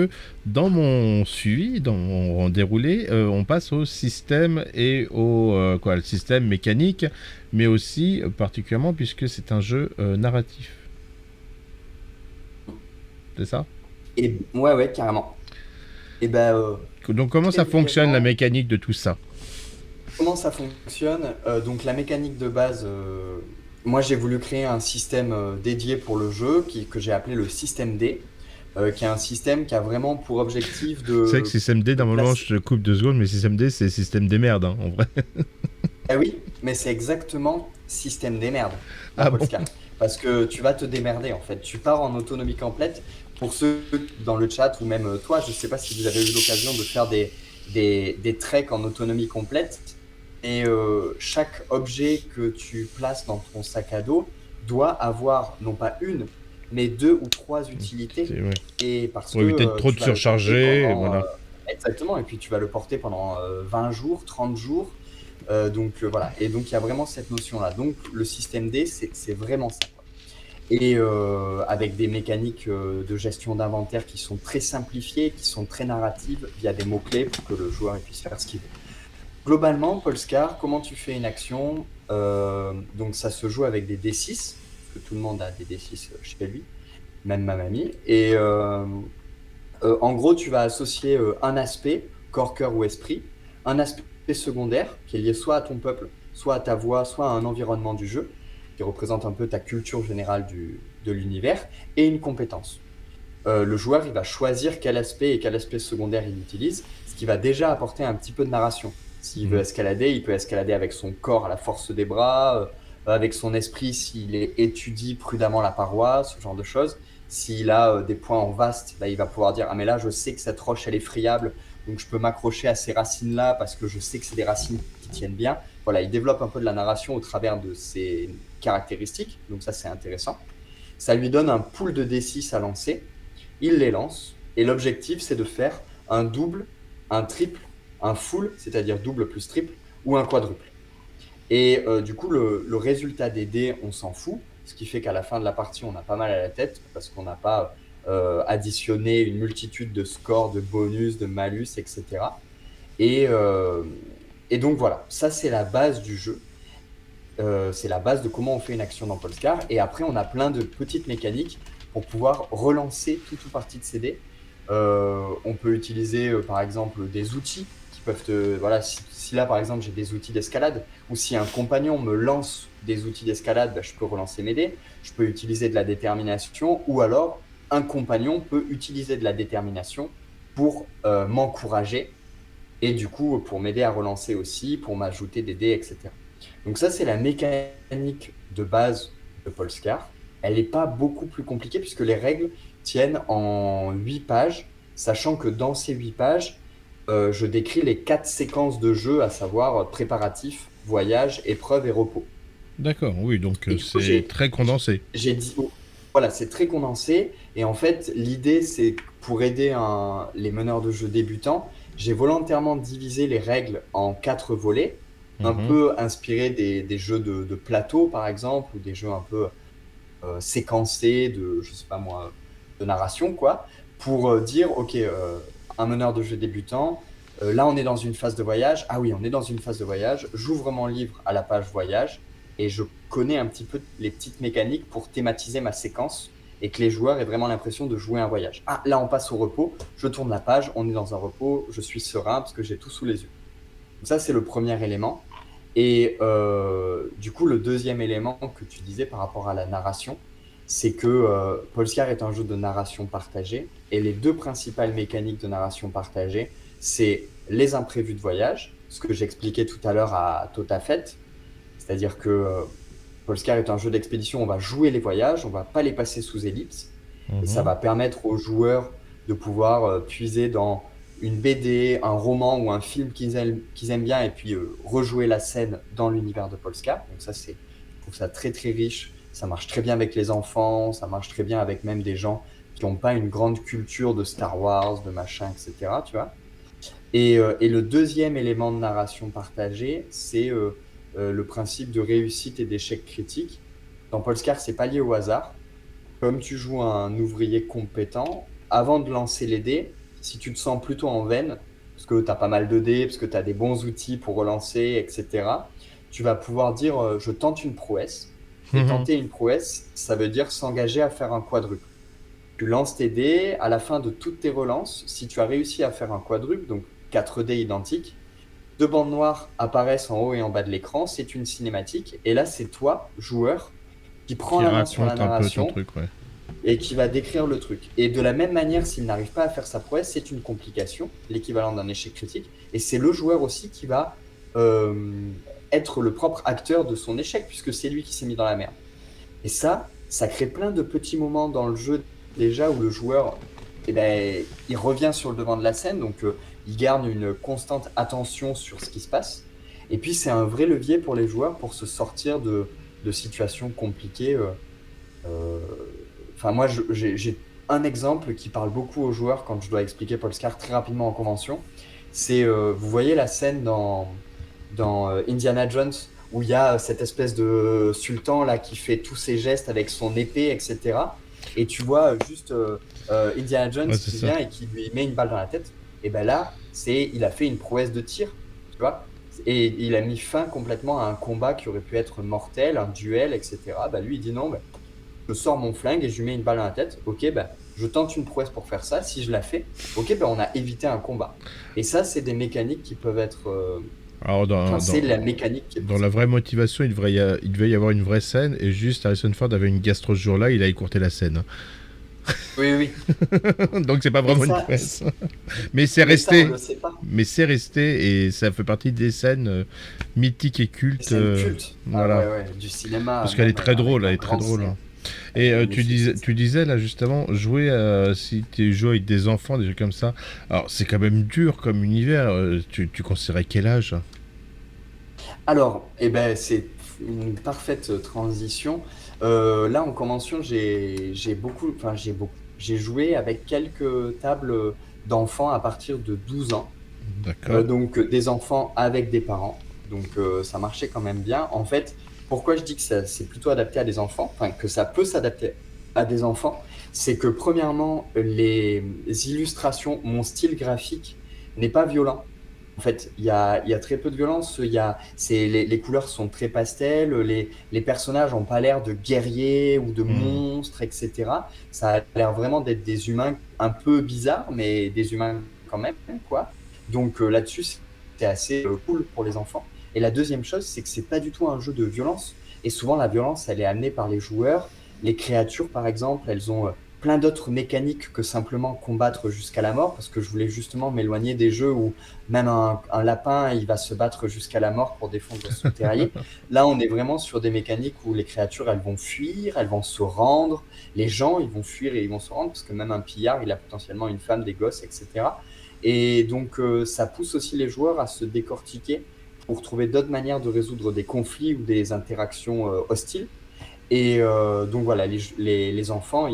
S1: dans mon suivi, dans mon déroulé, on passe au système et le système mécanique, mais aussi particulièrement puisque c'est un jeu narratif. C'est ça?
S2: Et ouais, ouais, carrément. Et ben,
S1: Donc comment
S2: très
S1: ça fonctionne la
S2: brièvement,
S1: mécanique de tout ça?
S2: comment ça fonctionne? Donc la mécanique de base, moi j'ai voulu créer un système dédié pour le jeu que j'ai appelé le système D, qui est un système qui a vraiment pour objectif
S1: C'est vrai que système D,
S2: de
S1: normalement
S2: placer.
S1: je te coupe 2 secondes, mais système D c'est système des merdes, hein, en vrai.
S2: Ah oui, mais c'est exactement système des merdes dans
S1: Ah bon?
S2: Polescar. Parce que tu vas te démerder en fait. Tu pars en autonomie complète. pour ceux dans le chat ou même toi, je ne sais pas si vous avez eu l'occasion de faire des treks en autonomie complète. Et chaque objet que tu places dans ton sac à dos doit avoir non pas une, mais deux ou trois utilités.
S1: Ouais.
S2: Et parce
S1: Pour
S2: que
S1: éviter de trop
S2: tu
S1: de
S2: vas le porter
S1: surcharger,
S2: pendant...
S1: voilà.
S2: exactement, et puis tu vas le porter pendant 20 jours, 30 jours. Donc voilà, et donc il y a vraiment cette notion-là. Donc le système D, c'est vraiment ça, quoi. Et avec des mécaniques de gestion d'inventaire qui sont très simplifiées, qui sont très narratives via des mots-clés pour que le joueur puisse faire ce qu'il veut. Globalement, Polescar, comment tu fais une action? Donc ça se joue avec des D6, parce que tout le monde a des D6 chez lui, même ma mamie. Et en gros, tu vas associer un aspect, corps, cœur ou esprit, un aspect secondaire qui est lié soit à ton peuple, soit à ta voix, soit à un environnement du jeu, qui représente un peu ta culture générale de l'univers, et une compétence. Le joueur, il va choisir quel aspect et quel aspect secondaire il utilise, ce qui va déjà apporter un petit peu de narration. S'il veut escalader, il peut escalader avec son corps à la force des bras, avec son esprit s'il étudie prudemment la paroi, ce genre de choses. S'il a des points en vaste, bah, il va pouvoir dire « Ah mais là, je sais que cette roche, elle est friable, donc je peux m'accrocher à ces racines-là parce que je sais que c'est des racines qui tiennent bien. » Voilà, il développe un peu de la narration au travers de ses caractéristiques, donc ça, c'est intéressant. Ça lui donne un pool de D6 à lancer. Il les lance, et l'objectif, c'est de faire un double, un triple, un full, c'est-à-dire double plus triple, ou un quadruple. Et du coup, le résultat des dés, on s'en fout, ce qui fait qu'à la fin de la partie, on a pas mal à la tête, parce qu'on n'a pas additionné une multitude de scores, de bonus, de malus, etc. Et, euh, et donc voilà, ça c'est la base du jeu. C'est la base de comment on fait une action dans Polescar. Et après, on a plein de petites mécaniques pour pouvoir relancer tout ou partie de ces dés. On peut utiliser, par exemple, des outils qui peuvent te... Voilà, si là, par exemple, j'ai des outils d'escalade, ou si un compagnon me lance des outils d'escalade, bah, je peux relancer mes dés. Je peux utiliser de la détermination, ou alors un compagnon peut utiliser de la détermination pour m'encourager, et du coup, pour m'aider à relancer aussi, pour m'ajouter des dés, etc. Donc ça, c'est la mécanique de base de Polescar. Elle n'est pas beaucoup plus compliquée puisque les règles tiennent en 8 pages, sachant que dans ces 8 pages, je décris les 4 séquences de jeu, à savoir préparatif, voyage, épreuve et repos.
S1: D'accord, oui, donc
S2: Et du coup,
S1: c'est très condensé.
S2: j'ai dit, voilà, c'est très condensé. Et en fait, l'idée, c'est que pour aider les meneurs de jeu débutants, j'ai volontairement divisé les règles en 4 volets, un
S1: Mhm.
S2: peu inspirés des jeux de plateau, par exemple, ou des jeux un peu séquencés je sais pas moi, de narration, quoi, pour dire, OK, un meneur de jeu débutant, là, on est dans une phase de voyage. Ah oui, on est dans une phase de voyage. J'ouvre mon livre à la page voyage et je connais un petit peu les petites mécaniques pour thématiser ma séquence et que les joueurs aient vraiment l'impression de jouer un voyage. Ah, là, on passe au repos. Je tourne la page, on est dans un repos, je suis serein parce que j'ai tout sous les yeux. Donc ça, c'est le premier élément. Et du coup, le deuxième élément que tu disais par rapport à la narration, c'est que Polescar est un jeu de narration partagée. Et les deux principales mécaniques de narration partagée, c'est les imprévus de voyage, ce que j'expliquais tout à l'heure à Totafet. C'est-à-dire que Polescar est un jeu d'expédition, on va jouer les voyages, on va pas les passer sous ellipse. Et ça
S1: Mhm.
S2: va permettre aux joueurs de pouvoir puiser dans une BD, un roman ou un film qu'ils aiment bien et puis rejouer la scène dans l'univers de Polescar. Donc ça, je trouve ça très très riche. Ça marche très bien avec les enfants, ça marche très bien avec même des gens qui n'ont pas une grande culture de Star Wars, de machin, etc. Tu vois. Et le deuxième élément de narration partagée, c'est le principe de réussite et d'échec critique. Dans Polescar, c'est pas lié au hasard. Comme tu joues un ouvrier compétent, avant de lancer les dés, si tu te sens plutôt en veine, parce que tu as pas mal de dés, parce que tu as des bons outils pour relancer, etc., tu vas pouvoir dire je tente une prouesse. Et
S1: Mhm.
S2: tenter une prouesse, ça veut dire s'engager à faire un quadruple. Tu lances tes dés, à la fin de toutes tes relances, si tu as réussi à faire un quadruple, donc 4 dés identiques, deux bandes noires apparaissent en haut et en bas de l'écran, c'est une cinématique, et là c'est toi, joueur, qui prend
S1: Qui
S2: la main sur la
S1: raconte un peu ton
S2: narration
S1: truc, ouais.
S2: et qui va décrire le truc. Et de la même manière, s'il n'arrive pas à faire sa prouesse, c'est une complication, l'équivalent d'un échec critique, et c'est le joueur aussi qui va euh, être le propre acteur de son échec, puisque c'est lui qui s'est mis dans la merde. Et ça crée plein de petits moments dans le jeu déjà où le joueur, eh ben, il revient sur le devant de la scène, donc il garde une constante attention sur ce qui se passe. Et puis c'est un vrai levier pour les joueurs pour se sortir de situations compliquées. Euh, Enfin, moi, j'ai un exemple qui parle beaucoup aux joueurs quand je dois expliquer Polescar très rapidement en convention. C'est, vous voyez la scène dans Indiana Jones où il y a cette espèce de sultan là qui fait tous ses gestes avec son épée, etc. Et tu vois juste Indiana Jones
S1: Ouais, c'est
S2: qui
S1: ça.
S2: vient et qui lui met une balle dans la tête. Et ben là, il a fait une prouesse de tir, tu vois. Et il a mis fin complètement à un combat qui aurait pu être mortel, un duel, etc. Bah, lui, il dit non, bah, je sors mon flingue et je lui mets une balle dans la tête. Ok, ben, je tente une prouesse pour faire ça. Si je la fais, ok, ben, on a évité un combat. Et ça, c'est des mécaniques qui peuvent être.
S1: Alors,
S2: Enfin, c'est la mécanique qui est
S1: dans la
S2: poussée.
S1: vraie motivation, il devait y avoir une vraie scène, et juste Harrison Ford avait une gastro ce jour-là, il a écourté la scène.
S2: Oui, oui.
S1: Donc, c'est pas
S2: Mais
S1: vraiment une
S2: ça,
S1: prouesse. Mais c'est
S2: mais ça, on
S1: resté.
S2: le sait pas.
S1: Mais c'est resté, et ça fait partie des scènes mythiques et
S2: Des
S1: cultes.
S2: scènes cultes. Ah
S1: Voilà.
S2: ouais, ouais, du cinéma,
S1: Parce qu'elle est
S2: même
S1: très
S2: avec
S1: drôle, elle
S2: un
S1: est très
S2: grand
S1: drôle,
S2: C.
S1: hein.
S2: Elle
S1: Et
S2: est magnifique, cette scène.
S1: tu disais là justement, jouer, si tu joues avec des enfants, des jeux comme ça, alors c'est quand même dur comme univers. Tu conseillerais quel âge?
S2: Alors, eh ben, c'est une parfaite transition. Là, en convention, j'ai joué avec quelques tables d'enfants à partir de 12 ans.
S1: D'accord.
S2: Donc, des enfants avec des parents. Donc, ça marchait quand même bien. En fait, pourquoi je dis que c'est plutôt adapté à des enfants, enfin, que ça peut s'adapter à des enfants, c'est que premièrement, les illustrations, mon style graphique n'est pas violent. En fait, il y a très peu de violence. Les couleurs sont très pastel. Les personnages n'ont pas l'air de guerriers ou de
S1: Hmm.
S2: monstres, etc. Ça a l'air vraiment d'être des humains un peu bizarres, mais des humains quand même, quoi. Donc là-dessus, c'est assez cool pour les enfants. Et la deuxième chose, c'est que c'est pas du tout un jeu de violence. Et souvent, la violence, elle est amenée par les joueurs. Les créatures, par exemple, elles ont plein d'autres mécaniques que simplement combattre jusqu'à la mort, parce que je voulais justement m'éloigner des jeux où même un lapin, il va se battre jusqu'à la mort pour défendre son terrier. Là, on est vraiment sur des mécaniques où les créatures, elles vont fuir, elles vont se rendre. Les gens, ils vont fuir et ils vont se rendre, parce que même un pillard, il a potentiellement une femme, des gosses, etc. Et donc, ça pousse aussi les joueurs à se décortiquer pour trouver d'autres manières de résoudre des conflits ou des interactions hostiles. Et donc voilà, les enfants,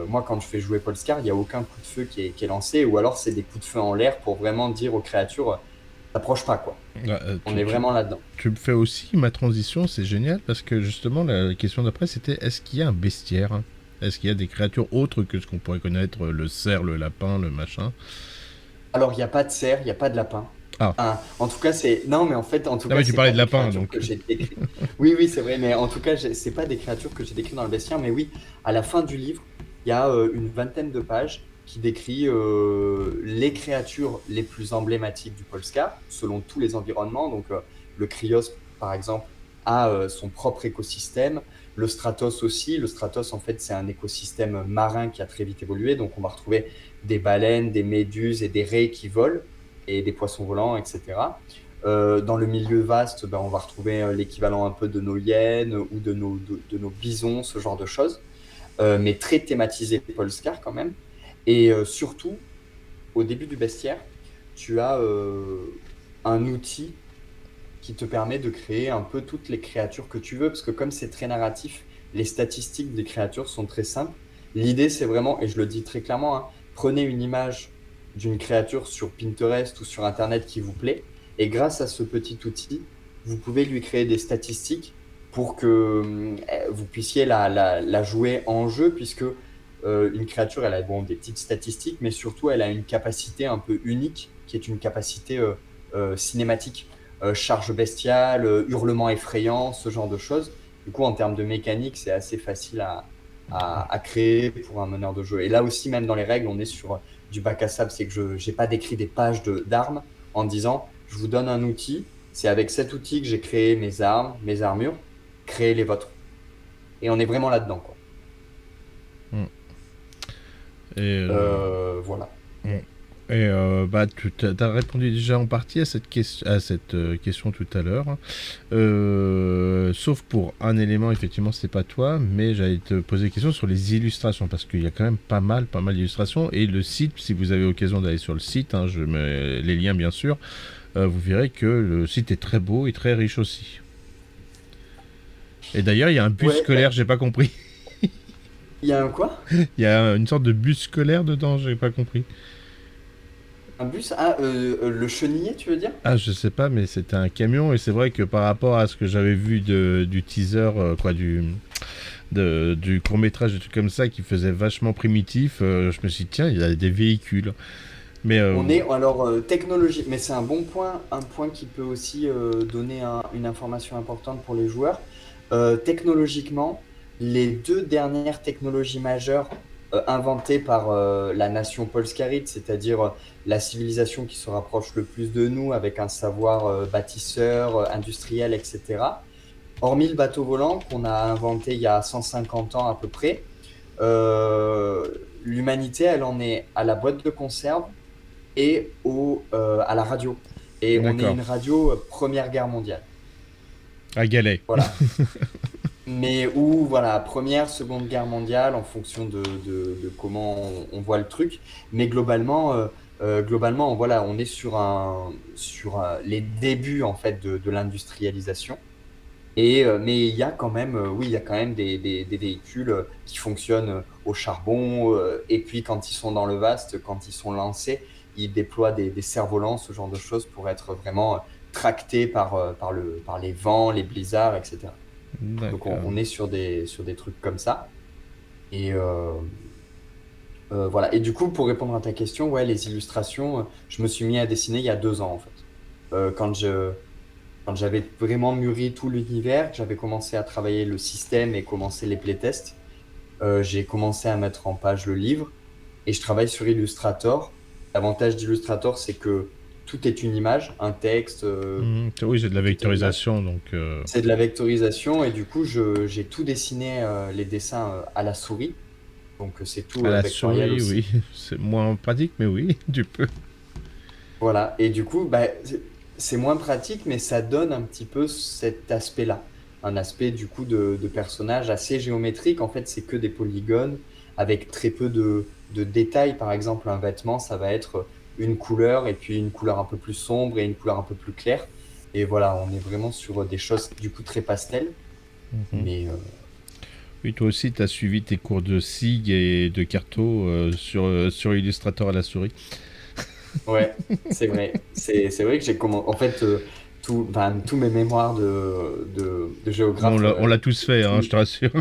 S2: moi quand je fais jouer Polescar, il n'y a aucun coup de feu qui est lancé, ou alors c'est des coups de feu en l'air pour vraiment dire aux créatures, t'approches pas, quoi.
S1: Ah,
S2: On est vraiment là-dedans.
S1: tu me fais aussi ma transition, c'est génial parce que justement la question d'après c'était est-ce qu'il y a un bestiaire, hein? Est-ce qu'il y a des créatures autres que ce qu'on pourrait connaître, le cerf, le lapin, le machin?
S2: Alors, il n'y a pas de cerf, il n'y a pas de lapin.
S1: Ah,
S2: Enfin, en tout cas, c'est. Non, mais en fait, en tout
S1: non
S2: cas,
S1: mais tu
S2: c'est
S1: parlais
S2: pas
S1: de
S2: des
S1: lapin
S2: créatures
S1: donc.
S2: que j'ai décrites. Oui, oui, c'est vrai, mais en tout cas, c'est pas des créatures que j'ai décrites dans le bestiaire. Mais oui, à la fin du livre, il y a une vingtaine de pages qui décrit les créatures les plus emblématiques du Polska, selon tous les environnements. Donc, le Krios, par exemple, a son propre écosystème. Le Stratos aussi. Le Stratos, en fait, c'est un écosystème marin qui a très vite évolué. Donc, on va retrouver des baleines, des méduses et des raies qui volent et des poissons volants, etc. Dans le milieu vaste, ben, on va retrouver l'équivalent un peu de nos hyènes ou de nos bisons, ce genre de choses, mais très thématisé Polescar quand même. Et surtout, au début du bestiaire, tu as un outil qui te permet de créer un peu toutes les créatures que tu veux, parce que comme c'est très narratif, les statistiques des créatures sont très simples. L'idée, c'est vraiment, et je le dis très clairement, hein, prenez une image d'une créature sur Pinterest ou sur Internet qui vous plaît, et grâce à ce petit outil, vous pouvez lui créer des statistiques pour que vous puissiez la jouer en jeu, puisque une créature, elle a bon, des petites statistiques, mais surtout, elle a une capacité un peu unique, qui est une capacité cinématique, charge bestiale, hurlement effrayant, ce genre de choses. Du coup, en termes de mécanique, c'est assez facile à créer pour un meneur de jeu. Et là aussi, même dans les règles, on est sur du bac à sable, c'est que je n'ai pas décrit des pages d'armes en disant, je vous donne un outil, c'est avec cet outil que j'ai créé mes armes, mes armures, créez les vôtres. Et on est vraiment là-dedans, quoi.
S1: Hmm. Et
S2: Voilà.
S1: hmm. Et bah, tu as répondu déjà en partie à cette question tout à l'heure. Sauf pour un élément, effectivement, c'est pas toi, mais j'allais te poser des questions sur les illustrations, parce qu'il y a quand même pas mal d'illustrations. Et le site, si vous avez l'occasion d'aller sur le site, hein, je mets les liens bien sûr, vous verrez que le site est très beau et très riche aussi. Et d'ailleurs, il y a un bus
S2: Ouais, bah,
S1: scolaire, j'ai pas compris.
S2: il y a un quoi?
S1: Il y a une sorte de bus scolaire dedans, j'ai pas compris.
S2: Un bus? Ah, le chenillet, tu veux dire?
S1: Ah, je sais pas, mais c'était un camion et c'est vrai que par rapport à ce que j'avais vu du teaser, du court métrage, des trucs comme ça qui faisait vachement primitif, je me suis dit tiens, il y a des véhicules. Mais
S2: On est alors technologie, mais c'est un point qui peut aussi donner une information importante pour les joueurs. Technologiquement, les deux dernières technologies majeures inventées par la nation polskarite, c'est-à-dire la civilisation qui se rapproche le plus de nous avec un savoir bâtisseur, industriel, etc. Hormis le bateau volant qu'on a inventé il y a 150 ans à peu près, euh, l'humanité, elle en est à la boîte de conserve et à la radio. Et on est
S1: d'accord,
S2: une radio Première Guerre mondiale.
S1: à Galais.
S2: Voilà. Mais où, voilà, Première, Seconde Guerre mondiale, en fonction de comment on voit le truc. Mais globalement, voilà, on est les débuts, en fait, de l'industrialisation. Mais il y a quand même, oui, il y a quand même des véhicules qui fonctionnent au charbon. Et puis, quand ils sont dans le vaste, quand ils sont lancés, ils déploient des cerfs-volants, ce genre de choses, pour être vraiment tractés par les vents, les blizzards, etc. Donc,
S1: D'accord.
S2: on est sur des trucs comme ça. Et voilà. Et du coup, pour répondre à ta question, ouais, les illustrations, je me suis mis à dessiner il y a 2 ans, en fait. Quand j'avais vraiment mûri tout l'univers, que j'avais commencé à travailler le système et commencer les playtests, j'ai commencé à mettre en page le livre et je travaille sur Illustrator. L'avantage d'Illustrator, c'est que tout est une image, un texte,
S1: Oui, j'ai de la
S2: tout est une image.
S1: vectorisation, donc
S2: C'est de la vectorisation et du coup, j'ai tout dessiné, les dessins à la souris. Donc, c'est tout
S1: à la
S2: vectoriel
S1: souris,
S2: aussi.
S1: oui, c'est moins pratique, mais oui, tu peux.
S2: Voilà. Et du coup, bah, c'est moins pratique, mais ça donne un petit peu cet aspect-là. Un aspect, du coup, de personnage assez géométrique. En fait, c'est que des polygones avec très peu de détails. Par exemple, un vêtement, ça va être une couleur et puis une couleur un peu plus sombre et une couleur un peu plus claire. Et voilà, on est vraiment sur des choses, du coup, très pastel.
S1: Mhm.
S2: Mais
S1: Oui, toi aussi, tu as suivi tes cours de SIG et de Carto sur Illustrator à la souris.
S2: ouais, c'est vrai. C'est vrai que j'ai commencé. En fait, enfin, tous mes mémoires de
S1: Bon,
S2: géographe,
S1: on l'a tous fait, hein, je te rassure.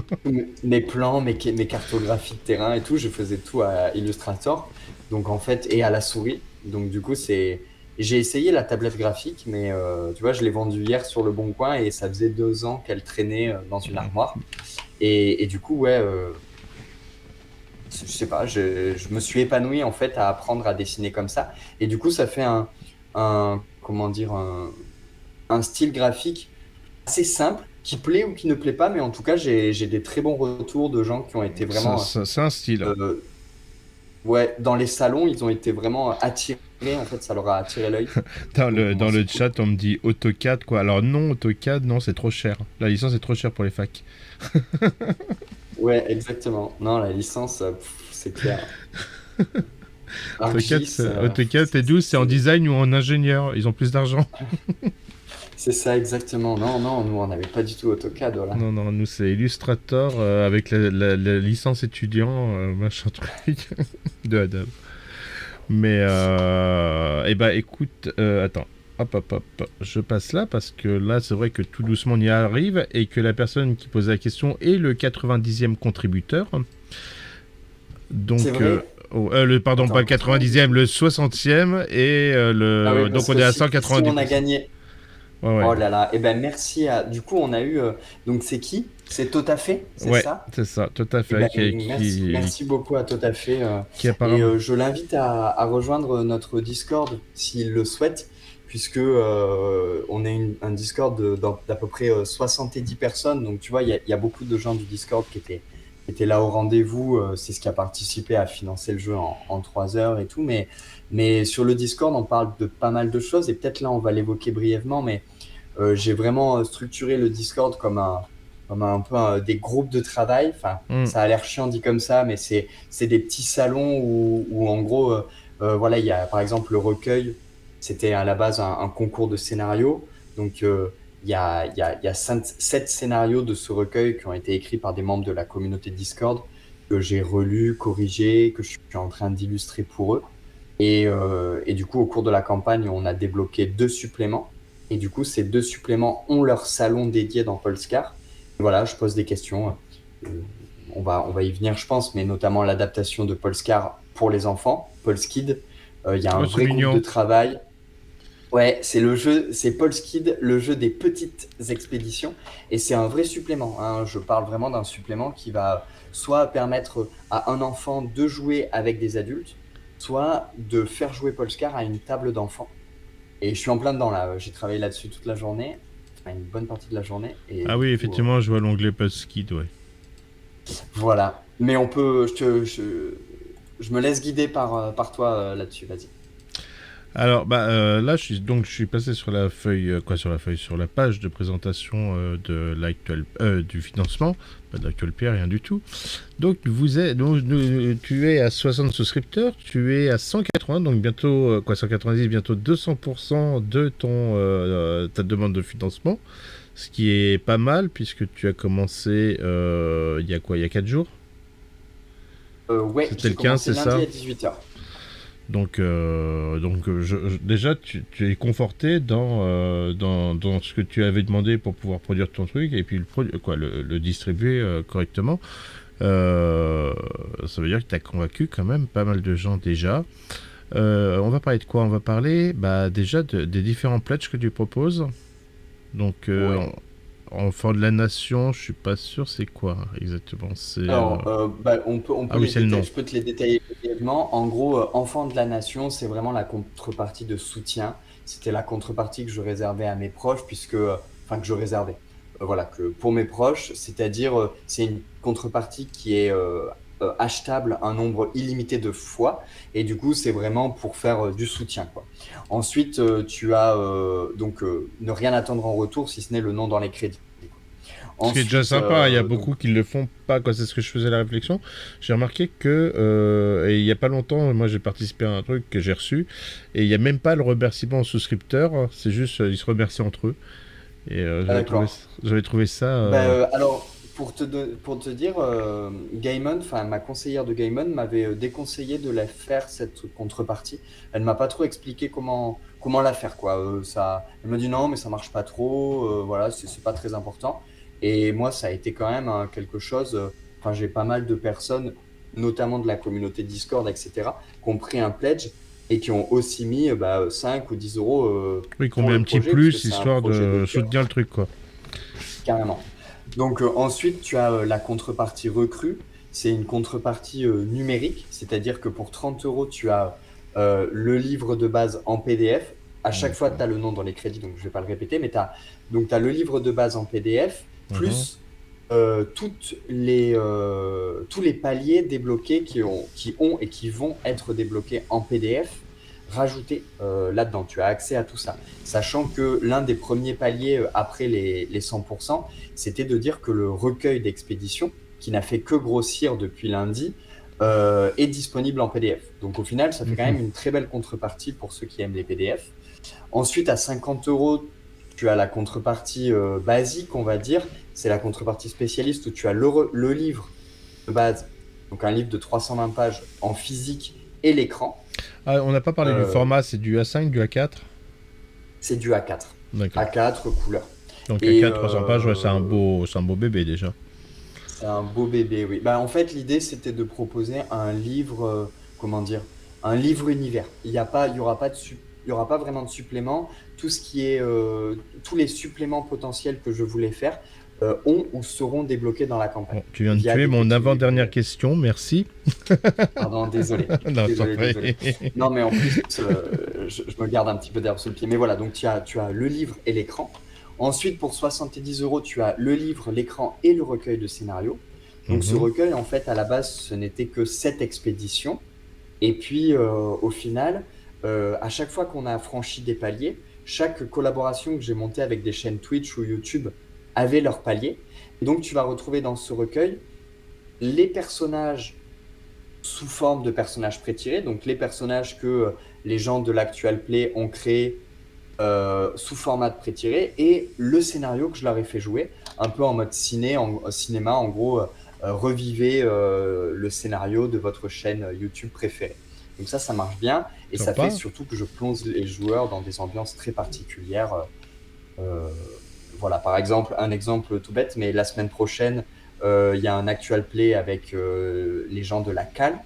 S2: mes plans, mes cartographies de terrain et tout, je faisais tout à Illustrator. Donc en fait, et à la souris. Donc du coup, j'ai essayé la tablette graphique, mais tu vois, je l'ai vendue hier sur le Bon Coin et ça faisait 2 ans qu'elle traînait dans une armoire. Et du coup, ouais, je sais pas, je me suis épanoui en fait à apprendre à dessiner comme ça. Et du coup, ça fait comment dire, un style graphique assez simple, qui plaît ou qui ne plaît pas, mais en tout cas, j'ai des très bons retours de gens qui ont été vraiment,
S1: C'est un style.
S2: euh, ouais, dans les salons, ils ont été vraiment attirés, en fait, ça leur a attiré l'œil. Donc, moi,
S1: Dans
S2: c'est
S1: le
S2: cool.
S1: chat, on me dit AutoCAD, quoi. Alors non, AutoCAD, non, c'est trop cher. La licence est trop chère pour les facs.
S2: Ouais, exactement. Non, la licence, c'est clair. ArcGIS,
S1: AutoCAD P12, c'est en design ou en ingénieur. Ils ont plus d'argent.
S2: c'est ça exactement. Non, non, nous, on n'avait pas du tout AutoCAD, voilà.
S1: Non, non, nous, c'est Illustrator avec la licence étudiant, machin truc, de Adobe. Mais, eh ben, écoute, attends. Hop, hop, hop. Je passe là parce que là, c'est vrai que tout doucement on y arrive et que la personne qui posait la question est le 90e contributeur.
S2: C'est
S1: Donc,
S2: vrai.
S1: pardon, pas le
S2: Attends,
S1: 90e, le 60e et
S2: ah oui,
S1: donc
S2: parce
S1: on
S2: que
S1: est à
S2: si on a
S1: 190%.
S2: gagné.
S1: Ouais, ouais.
S2: Oh là là, eh ben merci à. Du coup, on a eu. Donc, c'est qui? C'est Totafé, c'est
S1: Ouais,
S2: ça?
S1: c'est ça, tout à
S2: Eh
S1: fait.
S2: ben merci beaucoup à Totafé.
S1: Qui
S2: Et
S1: apparemment.
S2: je l'invite à rejoindre notre Discord s'il le souhaite, puisque on a un Discord d'à peu près 70 personnes. Donc, tu vois, il y a beaucoup de gens du Discord qui étaient était là au rendez-vous. C'est ce qui a participé à financer le jeu en 3 heures et tout. Mais sur le Discord, on parle de pas mal de choses et peut-être là, on va l'évoquer brièvement. Mais j'ai vraiment structuré le Discord comme un peu des groupes de travail. Enfin,
S1: Hmm.
S2: ça a l'air chiant dit comme ça, mais c'est des petits salons où en gros, voilà, il y a par exemple le recueil. C'était à la base un concours de scénarios. Donc, il y a 7 scénarios de ce recueil qui ont été écrits par des membres de la communauté Discord que j'ai relus, corrigés, que je suis en train d'illustrer pour eux. Et du coup, au cours de la campagne, on a débloqué 2 suppléments. Et du coup, ces 2 suppléments ont leur salon dédié dans Polescar. Voilà, je pose des questions. Euh, on va y venir, je pense, mais notamment l'adaptation de Polescar pour les enfants, Polskid. Il y a un
S1: Oh, c'est
S2: vrai groupe de
S1: mignon.
S2: travail. Ouais, c'est le jeu, c'est Polskid, le jeu des petites expéditions. Et c'est un vrai supplément, hein. Je parle vraiment d'un supplément qui va soit permettre à un enfant de jouer avec des adultes, soit de faire jouer Polescar à une table d'enfants. Et je suis en plein dedans là. J'ai travaillé là-dessus toute la journée, enfin une bonne partie de la journée. Et
S1: Ah
S2: du
S1: oui,
S2: coup,
S1: effectivement, je vois l'onglet Puzzle Kit, ouais.
S2: voilà. Mais on peut, je me laisse guider par toi là-dessus. Vas-y.
S1: Alors, là, je suis passé sur la feuille, sur la feuille, sur la page de présentation de l'actuel, du financement, pas de l'actuel pierre, rien du tout. Donc, tu es à 60 souscripteurs, tu es à 180, donc bientôt, 190, bientôt 200% de ta demande de financement, ce qui est pas mal puisque tu as commencé, il y a 4 jours.
S2: Ouais,
S1: C'était
S2: j'ai
S1: le 15,
S2: commencé
S1: c'est
S2: lundi
S1: ça?
S2: à 18h.
S1: Déjà, tu es conforté dans ce que tu avais demandé pour pouvoir produire ton truc et puis le distribuer correctement. Ça veut dire que tu as convaincu quand même pas mal de gens déjà. On va parler de quoi? On va parler déjà des différents pledges que tu proposes. Donc,
S2: Ouais.
S1: enfant de la nation, je suis pas sûr c'est quoi exactement.
S2: Alors, on
S1: Ah
S2: peut
S1: oui,
S2: les
S1: c'est le
S2: détailler,
S1: nom.
S2: je peux te les détailler brièvement. En gros, Enfant de la Nation, c'est vraiment la contrepartie de soutien. C'était la contrepartie que je réservais à mes proches, enfin, que je réservais. Voilà, que pour mes proches, c'est-à-dire, c'est une contrepartie qui est achetable un nombre illimité de fois. Et du coup, c'est vraiment pour faire du soutien, quoi. Ensuite, tu as donc ne rien attendre en retour, si ce n'est le nom dans les crédits, quoi.
S1: Ce qui est déjà
S2: Ensuite,
S1: sympa, il y a
S2: donc,
S1: beaucoup qui le font pas, quoi. C'est ce que je faisais la réflexion. J'ai remarqué que, et il y a pas longtemps, moi j'ai participé à un truc que j'ai reçu, et il y a même pas le remerciement aux souscripteurs, c'est juste, ils se remercient entre eux. Et
S2: d'accord.
S1: j'avais trouvé ça.
S2: Alors, pour te dire, Gaimon, enfin ma conseillère de Gaimon m'avait déconseillé de la faire, cette contrepartie. Elle m'a pas trop expliqué comment la faire, quoi. Elle m'a dit non, mais ça marche pas trop, voilà, c'est pas très important. Et moi, ça a été quand même quelque chose. Enfin, j'ai pas mal de personnes, notamment de la communauté Discord, etc., qui ont pris un pledge et qui ont aussi mis 5 ou 10 euros
S1: Oui,
S2: pour
S1: combien un
S2: le
S1: petit
S2: projet, puisque
S1: plus,
S2: c'est un
S1: histoire
S2: projet de
S1: de
S2: cœur.
S1: soutenir le truc, quoi.
S2: Carrément. Donc ensuite, tu as la contrepartie recrue. C'est une contrepartie numérique, c'est-à-dire que pour 30 euros, tu as le livre de base en PDF. À chaque fois, tu
S1: D'accord.
S2: as le nom dans les crédits, donc je ne vais pas le répéter, mais tu as le livre de base en PDF,
S1: Mhm.
S2: plus tous les paliers débloqués qui ont et qui vont être débloqués en PDF, rajoutés là-dedans. Tu as accès à tout ça. Sachant que l'un des premiers paliers après les 100%, c'était de dire que le recueil d'expédition, qui n'a fait que grossir depuis lundi, est disponible en PDF. Donc au final, ça fait quand
S1: Mhm.
S2: même une très belle contrepartie pour ceux qui aiment les PDF. Ensuite, à 50 euros, tu as la contrepartie basique, on va dire. C'est la contrepartie spécialiste où tu as le livre de base, donc un livre de 320 pages en physique et l'écran.
S1: Ah, on n'a pas parlé du
S2: Euh,
S1: format, c'est du A5, du A4?
S2: c'est du A4.
S1: D'accord.
S2: A4 couleur.
S1: Donc
S2: Et
S1: A4, 300 pages, ouais, c'est un beau bébé déjà.
S2: c'est un beau bébé, oui. Bah, en fait, l'idée, c'était de proposer un livre, comment dire, un livre univers. Il y aura pas il y aura pas vraiment de supplément. Tout ce qui est, tous les suppléments potentiels que je voulais faire ont ou seront débloqués dans la campagne
S1: Bon, tu viens de
S2: via
S1: tuer
S2: des
S1: mon
S2: petits livres.
S1: avant-dernière question, merci.
S2: Pardon, désolé.
S1: Non, je t'en
S2: Désolé, désolé.
S1: prie.
S2: Non, mais en plus, je me garde un petit peu d'herbe sous le pied. Mais voilà, donc tu as le livre et l'écran. Ensuite, pour 70 euros, tu as le livre, l'écran et le recueil de scénarios. Donc ce
S1: Mhm.
S2: recueil, en fait, à la base, ce n'était que 7 expéditions. Et puis, au final, à chaque fois qu'on a franchi des paliers, chaque collaboration que j'ai montée avec des chaînes Twitch ou YouTube avait leur palier. Et donc, tu vas retrouver dans ce recueil les personnages sous forme de personnages pré-tirés, donc les personnages que les gens de l'actual play ont créés sous format de pré-tiré, et le scénario que je leur ai fait jouer, un peu en mode cinéma, en gros, revivez le scénario de votre chaîne YouTube préférée. Donc ça marche bien, et ça fait
S1: Sympa.
S2: surtout que je plonge les joueurs dans des ambiances très particulières. Euh, voilà, par exemple, un exemple tout bête, mais la semaine prochaine, il y a un actual play avec les gens de la CAL,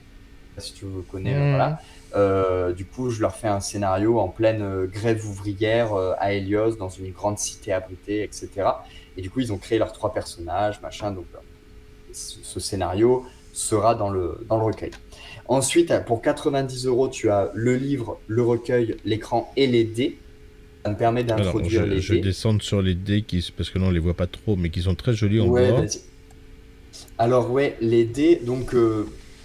S2: si tu connais,
S1: Mhm.
S2: voilà. Du coup, je leur fais un scénario en pleine grève ouvrière à Hélios, dans une grande cité abritée, etc. Et du coup, ils ont créé leurs 3 personnages, machin. Donc, ce scénario sera dans le recueil. Ensuite, pour 90 €, tu as le livre, le recueil, l'écran et les dés. Ça me permet
S1: Alors,
S2: d'introduire les
S1: je
S2: dés.
S1: descends sur les dés parce que là on les voit pas trop, mais qui sont très jolis en
S2: Ouais,
S1: bois.
S2: vas-y. Alors, ouais, les dés, donc,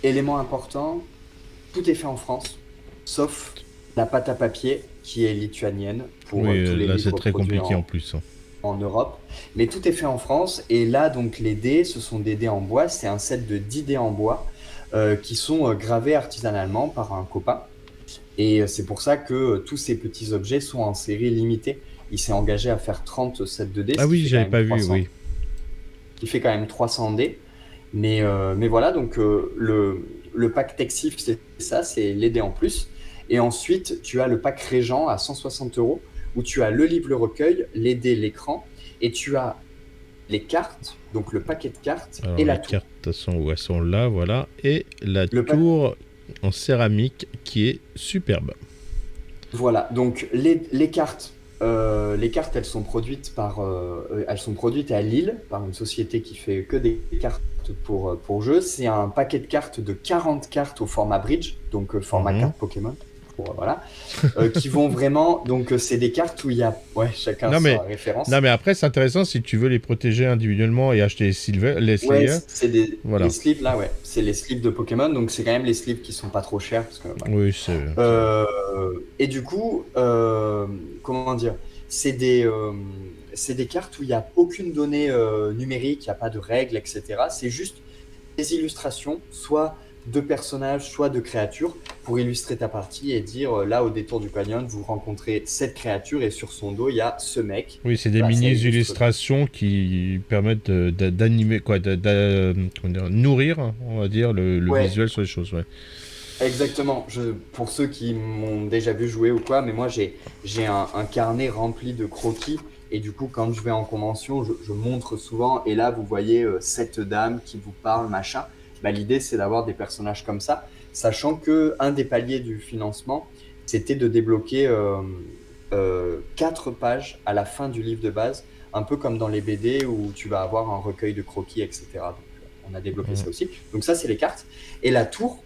S2: élément important, tout est fait en France, sauf la pâte à papier qui est lituanienne pour
S1: Oui,
S2: tous les
S1: là c'est
S2: livres
S1: très
S2: produits
S1: compliqué en plus, hein.
S2: en Europe. Mais tout est fait en France. Et là, donc, les dés, ce sont des dés en bois. C'est un set de 10 dés en bois qui sont gravés artisanalement par un copain. Et c'est pour ça que tous ces petits objets sont en série limitée. Il s'est engagé à faire 30 sets de dés,
S1: Ah
S2: ce qui
S1: oui,
S2: fait quand
S1: j'avais
S2: même
S1: pas vu,
S2: 300.
S1: oui.
S2: Il fait quand même 300 dés. Mais voilà, donc le pack Texif, c'est ça, c'est les dés en plus. Et ensuite, tu as le pack Régent à 160 € où tu as le livre, le recueil, les dés, l'écran, et tu as les cartes, donc le paquet de cartes et
S1: Alors
S2: la
S1: les
S2: tour.
S1: cartes sont où elles sont là, voilà. Et la
S2: Le pack,
S1: tour en céramique qui est superbe.
S2: voilà, donc les cartes, elles sont produites à Lille par une société qui fait que des cartes pour jeu. C'est un paquet de cartes de 40 cartes au format bridge, donc format
S1: Mhm.
S2: carte Pokémon. Voilà, qui vont vraiment. Donc, c'est des cartes où il y a. Ouais, chacun
S1: Non mais,
S2: sa
S1: non
S2: référence.
S1: mais après c'est intéressant si tu veux les protéger individuellement et acheter les
S2: Ouais,
S1: Slayer.
S2: les
S1: Voilà.
S2: sleeves là, ouais. C'est les sleeves de Pokémon. Donc, c'est quand même les sleeves qui sont pas trop chers. Parce que, voilà.
S1: Oui,
S2: Euh, et du coup, comment dire? C'est des, euh, c'est des cartes où il n'y a aucune donnée numérique, il n'y a pas de règles, etc. C'est juste des illustrations, soit de personnages, soit de créatures, pour illustrer ta partie et dire là, au détour du canyon, vous rencontrez cette créature et sur son dos, il y a ce mec.
S1: oui, c'est des
S2: Voilà, ça
S1: mini
S2: illustre tout.
S1: illustrations qui permettent d'animer quoi, comment dire, nourrir, on va dire le
S2: Ouais,
S1: visuel sur les choses. Ouais.
S2: exactement. Pour ceux qui m'ont déjà vu jouer ou quoi, mais moi j'ai un carnet rempli de croquis et du coup quand je vais en convention, je montre souvent et là vous voyez cette dame qui vous parle, machin. Bah, l'idée c'est d'avoir des personnages comme ça, sachant que un des paliers du financement, c'était de débloquer 4 pages à la fin du livre de base, un peu comme dans les BD où tu vas avoir un recueil de croquis, etc. Donc on a débloqué
S1: Mhm.
S2: ça aussi. Donc ça c'est les cartes. Et la tour,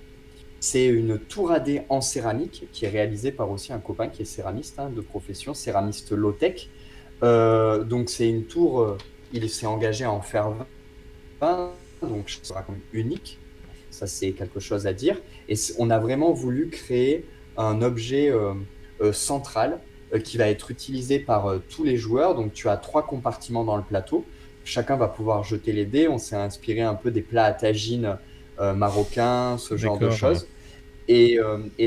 S2: c'est une tour à dés en céramique qui est réalisée par aussi un copain qui est céramiste de profession, céramiste low-tech. Donc c'est une tour, il s'est engagé à en faire 20, donc ça sera quand même unique. Ça c'est quelque chose à dire. Et on a vraiment voulu créer un objet central qui va être utilisé par tous les joueurs. Donc tu as 3 compartiments dans le plateau. Chacun va pouvoir jeter les dés. On s'est inspiré un peu des plats à tagine marocains, ce genre de
S1: D'accord.
S2: choses. Et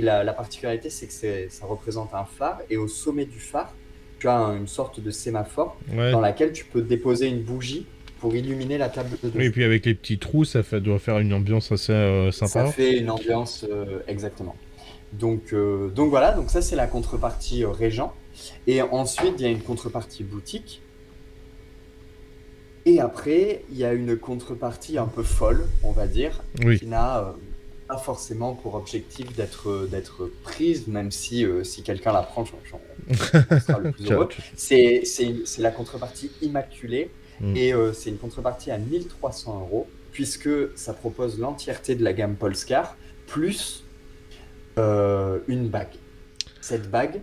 S2: la particularité, c'est que ça représente un phare. Et au sommet du phare, tu as une sorte de sémaphore
S1: Ouais.
S2: dans laquelle tu peux déposer une bougie pour illuminer la table de
S1: Oui, et
S2: jeu.
S1: puis avec les petits trous, doit faire une ambiance assez
S2: Ça
S1: sympa.
S2: fait une ambiance exactement. Donc voilà, donc ça c'est la contrepartie Régent. Et ensuite, il y a une contrepartie boutique. Et après, il y a une contrepartie un peu folle, on va dire,
S1: Oui.
S2: qui n'a pas forcément pour objectif d'être prise, même si quelqu'un la prend, j'en sera le plus heureux. C'est la contrepartie immaculée
S1: Mm.
S2: et c'est une contrepartie à 1 300 € puisque ça propose l'entièreté de la gamme Polescar plus une bague. Cette bague,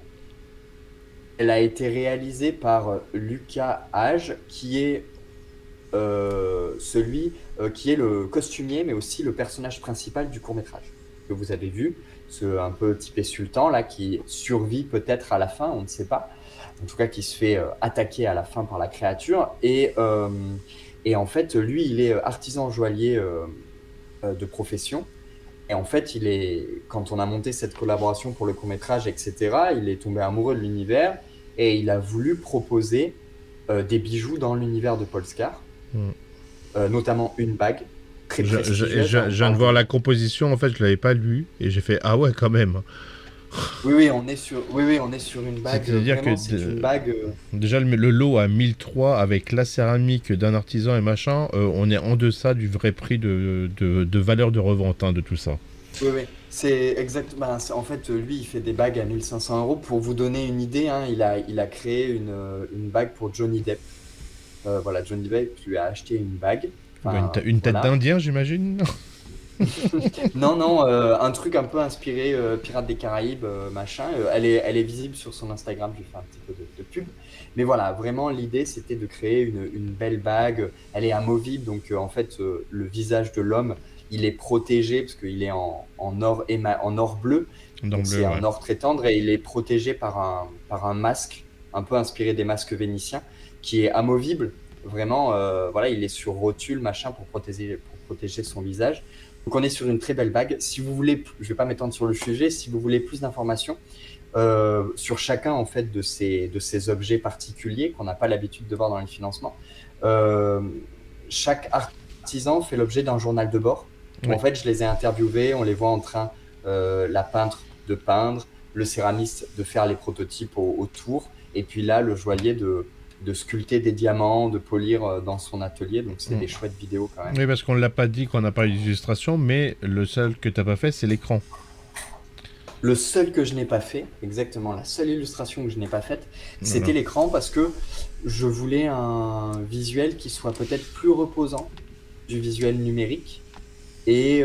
S2: elle a été réalisée par Lucas Hage, qui est celui qui est le costumier, mais aussi le personnage principal du court-métrage que vous avez vu, ce un peu typé sultan là, qui survit peut-être à la fin, on ne sait pas. En tout cas, qui se fait attaquer à la fin par la créature. Et en fait, lui, il est artisan joaillier de profession. Et en fait, quand on a monté cette collaboration pour le court-métrage, etc., il est tombé amoureux de l'univers et il a voulu proposer des bijoux dans l'univers de Polescar,
S1: Mm.
S2: Notamment une bague très prestigieuse.
S1: Je
S2: On
S1: viens de
S2: parle
S1: voir
S2: de...
S1: la composition, en fait, je l'avais pas lu, et j'ai fait, ah ouais, quand même.
S2: Oui, on est sur une bague,
S1: C'est-à-dire que
S2: vraiment, c'est une bague.
S1: déjà le lot à 1003 avec la céramique d'un artisan et machin, on est en deçà du vrai prix de valeur de revente hein, de tout ça.
S2: Oui, c'est exact. En fait, lui, il fait des bagues à 1 500 euros. Pour vous donner une idée, hein, il a créé une bague pour Johnny Depp. Voilà, Johnny Depp lui a acheté une bague.
S1: Bah,
S2: Enfin,
S1: une tête
S2: voilà.
S1: d'Indien, j'imagine.
S2: Non, non, un truc un peu inspiré Pirates des Caraïbes, machin. Elle est visible sur son Instagram, je lui fais un petit peu de pub. Mais voilà, vraiment, l'idée, c'était de créer une belle bague. Elle est amovible, donc en fait, le visage de l'homme, il est protégé parce qu'il est en or, en or bleu.
S1: Dans
S2: Donc
S1: bleu,
S2: c'est
S1: ouais.
S2: un or très tendre et il est protégé par un masque, un peu inspiré des masques vénitiens, qui est amovible. Vraiment, voilà, il est sur rotule, machin, pour protéger son visage. Donc on est sur une très belle bague. Si vous voulez, je ne vais pas m'étendre sur le sujet, si vous voulez plus d'informations sur chacun en fait de ces objets particuliers qu'on n'a pas l'habitude de voir dans les financements, euh, chaque artisan fait l'objet d'un journal de bord où en
S1: Ouais.
S2: fait je les ai interviewés, on les voit en train, la peintre de peindre, le céramiste de faire les prototypes autour, et puis là le joaillier de sculpter des diamants, de polir dans son atelier. Donc c'est
S1: Mm.
S2: des chouettes vidéos quand même.
S1: Oui, parce qu'on l'a pas dit qu'on n'a pas eu d'illustration, mais le seul que t'as pas fait, c'est l'écran.
S2: Le seul que je n'ai pas fait, exactement, la seule illustration que je n'ai pas faite, c'était
S1: Voilà.
S2: l'écran parce que je voulais un visuel qui soit peut-être plus reposant du visuel numérique et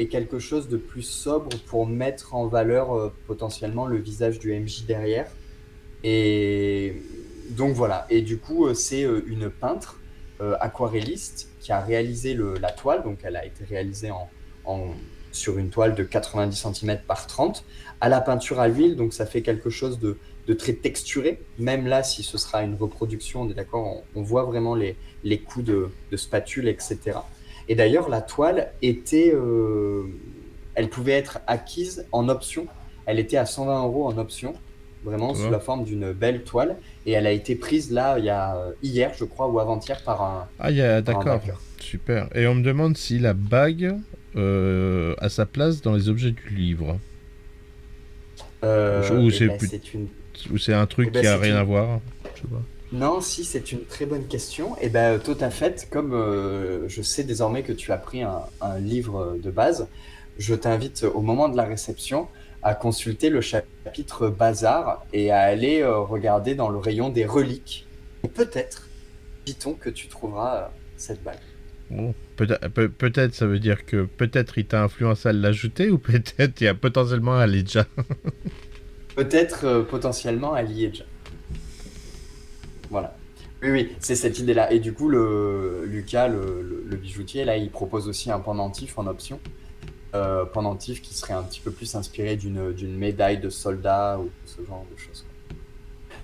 S2: quelque chose de plus sobre pour mettre en valeur potentiellement le visage du MJ derrière. Et donc voilà. Et du coup, c'est une peintre aquarelliste qui a réalisé la toile. Donc elle a été réalisée en- sur une toile de 90 centimètres par 30 à la peinture à l'huile. Donc ça fait quelque chose de très texturé. Même là, si ce sera une reproduction, on est d'accord, on voit vraiment les coups de spatule, etc. Et d'ailleurs, la toile elle pouvait être acquise en option. Elle était à 120 euros en option, vraiment
S1: Tu
S2: sous
S1: vois.
S2: la forme d'une belle toile. Et elle a été prise là, il y a hier, je crois, ou avant-hier,
S1: Ah,
S2: par un
S1: d'accord.
S2: backer.
S1: Super. Et on me demande si la bague a sa place dans les objets du livre. Ou
S2: Et
S1: c'est
S2: ben c'est une,
S1: ou c'est un
S2: et
S1: truc
S2: ben
S1: qui a
S2: c'est
S1: rien à
S2: une,
S1: voir. Je sais pas.
S2: non, si c'est une très bonne question. Et ben tout à fait, comme je sais désormais que tu as pris un livre de base, je t'invite au moment de la réception à consulter le chapitre Bazar et à aller regarder dans le rayon des reliques. Et peut-être, dit-on que tu trouveras cette bague.
S1: Bon. Peut-être ça veut dire que peut-être il t'a influencé à l'ajouter ou peut-être il y a potentiellement un déjà.
S2: Peut-être potentiellement à y est déjà. Voilà. Oui, oui, c'est cette idée-là. Et du coup, Lucas, le bijoutier, là, il propose aussi un pendentif en option. Pendentif qui serait un petit peu plus inspiré d'une médaille de soldat ou ce genre de choses.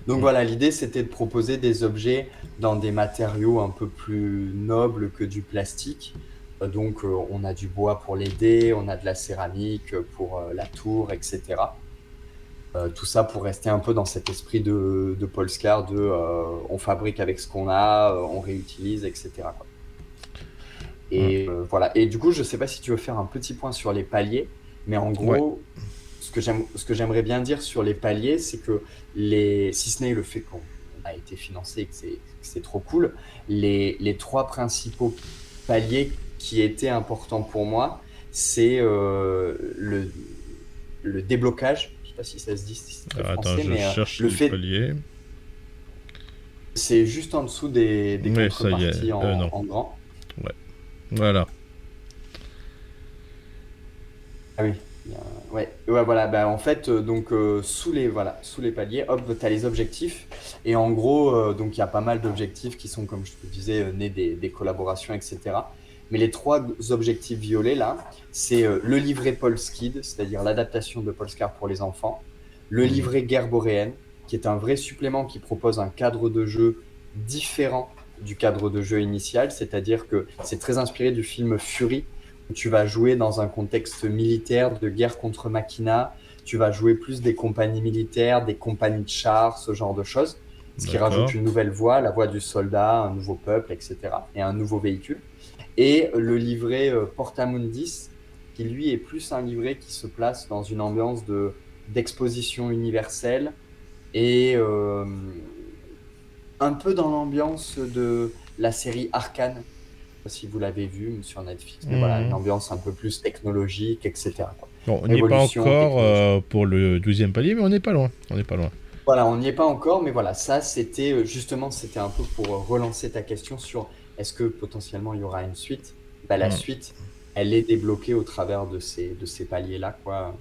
S2: Donc
S1: Mm.
S2: voilà, l'idée, c'était de proposer des objets dans des matériaux un peu plus nobles que du plastique. Donc, on a du bois pour les dés, on a de la céramique pour la tour, etc. Tout ça pour rester un peu dans cet esprit de Polescar, on fabrique avec ce qu'on a, on réutilise, etc., quoi.
S1: Mm.
S2: Et voilà. Et du coup, je ne sais pas si tu veux faire un petit point sur les paliers, mais en
S1: Ouais.
S2: gros, ce que j'aimerais bien dire sur les paliers, c'est que si ce n'est le fait qu'on a été financé et que c'est trop cool, les trois principaux paliers qui étaient importants pour moi, c'est le déblocage. Je ne sais pas si ça se dit, si c'est très
S1: Alors, attends,
S2: français,
S1: je
S2: mais
S1: cherche
S2: le
S1: les
S2: fait,
S1: paliers.
S2: c'est juste en dessous des
S1: Mais ça y est.
S2: contreparties
S1: Non.
S2: en grand.
S1: Ouais. Voilà.
S2: Ah oui, Ouais, voilà. Bah, en fait, sous les paliers, hop, tu as les objectifs. Et en gros, donc il y a pas mal d'objectifs qui sont, comme je te disais, nés des collaborations, etc. Mais les trois objectifs violets, là, c'est le livret Polskid, c'est-à-dire l'adaptation de Polskar pour les enfants, le
S1: Mhm.
S2: livret Guerre boréenne, qui est un vrai supplément qui propose un cadre de jeu différent du cadre de jeu initial, c'est-à-dire que c'est très inspiré du film Fury, où tu vas jouer dans un contexte militaire de guerre contre Machina, tu vas jouer plus des compagnies militaires, des compagnies de chars, ce genre de choses, ce qui rajoute
S1: D'accord.
S2: une nouvelle voie, la voie du soldat, un nouveau peuple, etc., et un nouveau véhicule. Et le livret Portamundis, qui lui est plus un livret qui se place dans une ambiance d'exposition universelle et un peu dans l'ambiance de la série Arcane, si vous l'avez vu sur Netflix, mais voilà, une
S1: Mhm.
S2: ambiance un peu plus technologique, etc., quoi.
S1: Bon, on n'y est pas
S2: Révolution,
S1: encore
S2: technologie.
S1: pour le 12e palier, mais on n'est pas loin. On n'est pas loin.
S2: Voilà, on n'y est pas encore, mais voilà, ça, c'était justement, c'était un peu pour relancer ta question sur est-ce que potentiellement il y aura une suite? Bah, la
S1: Mhm.
S2: suite, elle est débloquée au travers de ces paliers-là, quoi.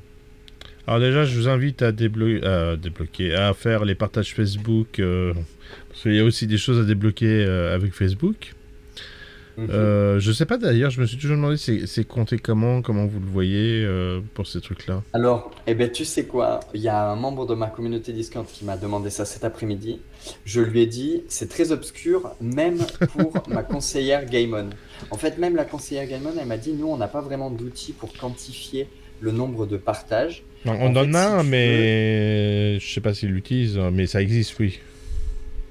S1: Alors déjà, je vous invite à débloquer, à faire les partages Facebook, parce qu'il y a aussi des choses à débloquer avec Facebook.
S2: Mhm.
S1: Je sais pas d'ailleurs, je me suis toujours demandé c'est compté comment vous le voyez pour ces trucs-là.
S2: Alors, eh ben, tu sais quoi? Il y a un membre de ma communauté Discord qui m'a demandé ça cet après-midi. Je lui ai dit, c'est très obscur, même pour ma conseillère Gaemon. En fait, même la conseillère Gaemon, elle m'a dit, nous, on n'a pas vraiment d'outils pour quantifier le nombre de partages.
S1: Non, on
S2: En fait,
S1: en a
S2: si
S1: un,
S2: tu veux,
S1: mais je sais pas s'il l'utilise, mais ça existe, oui.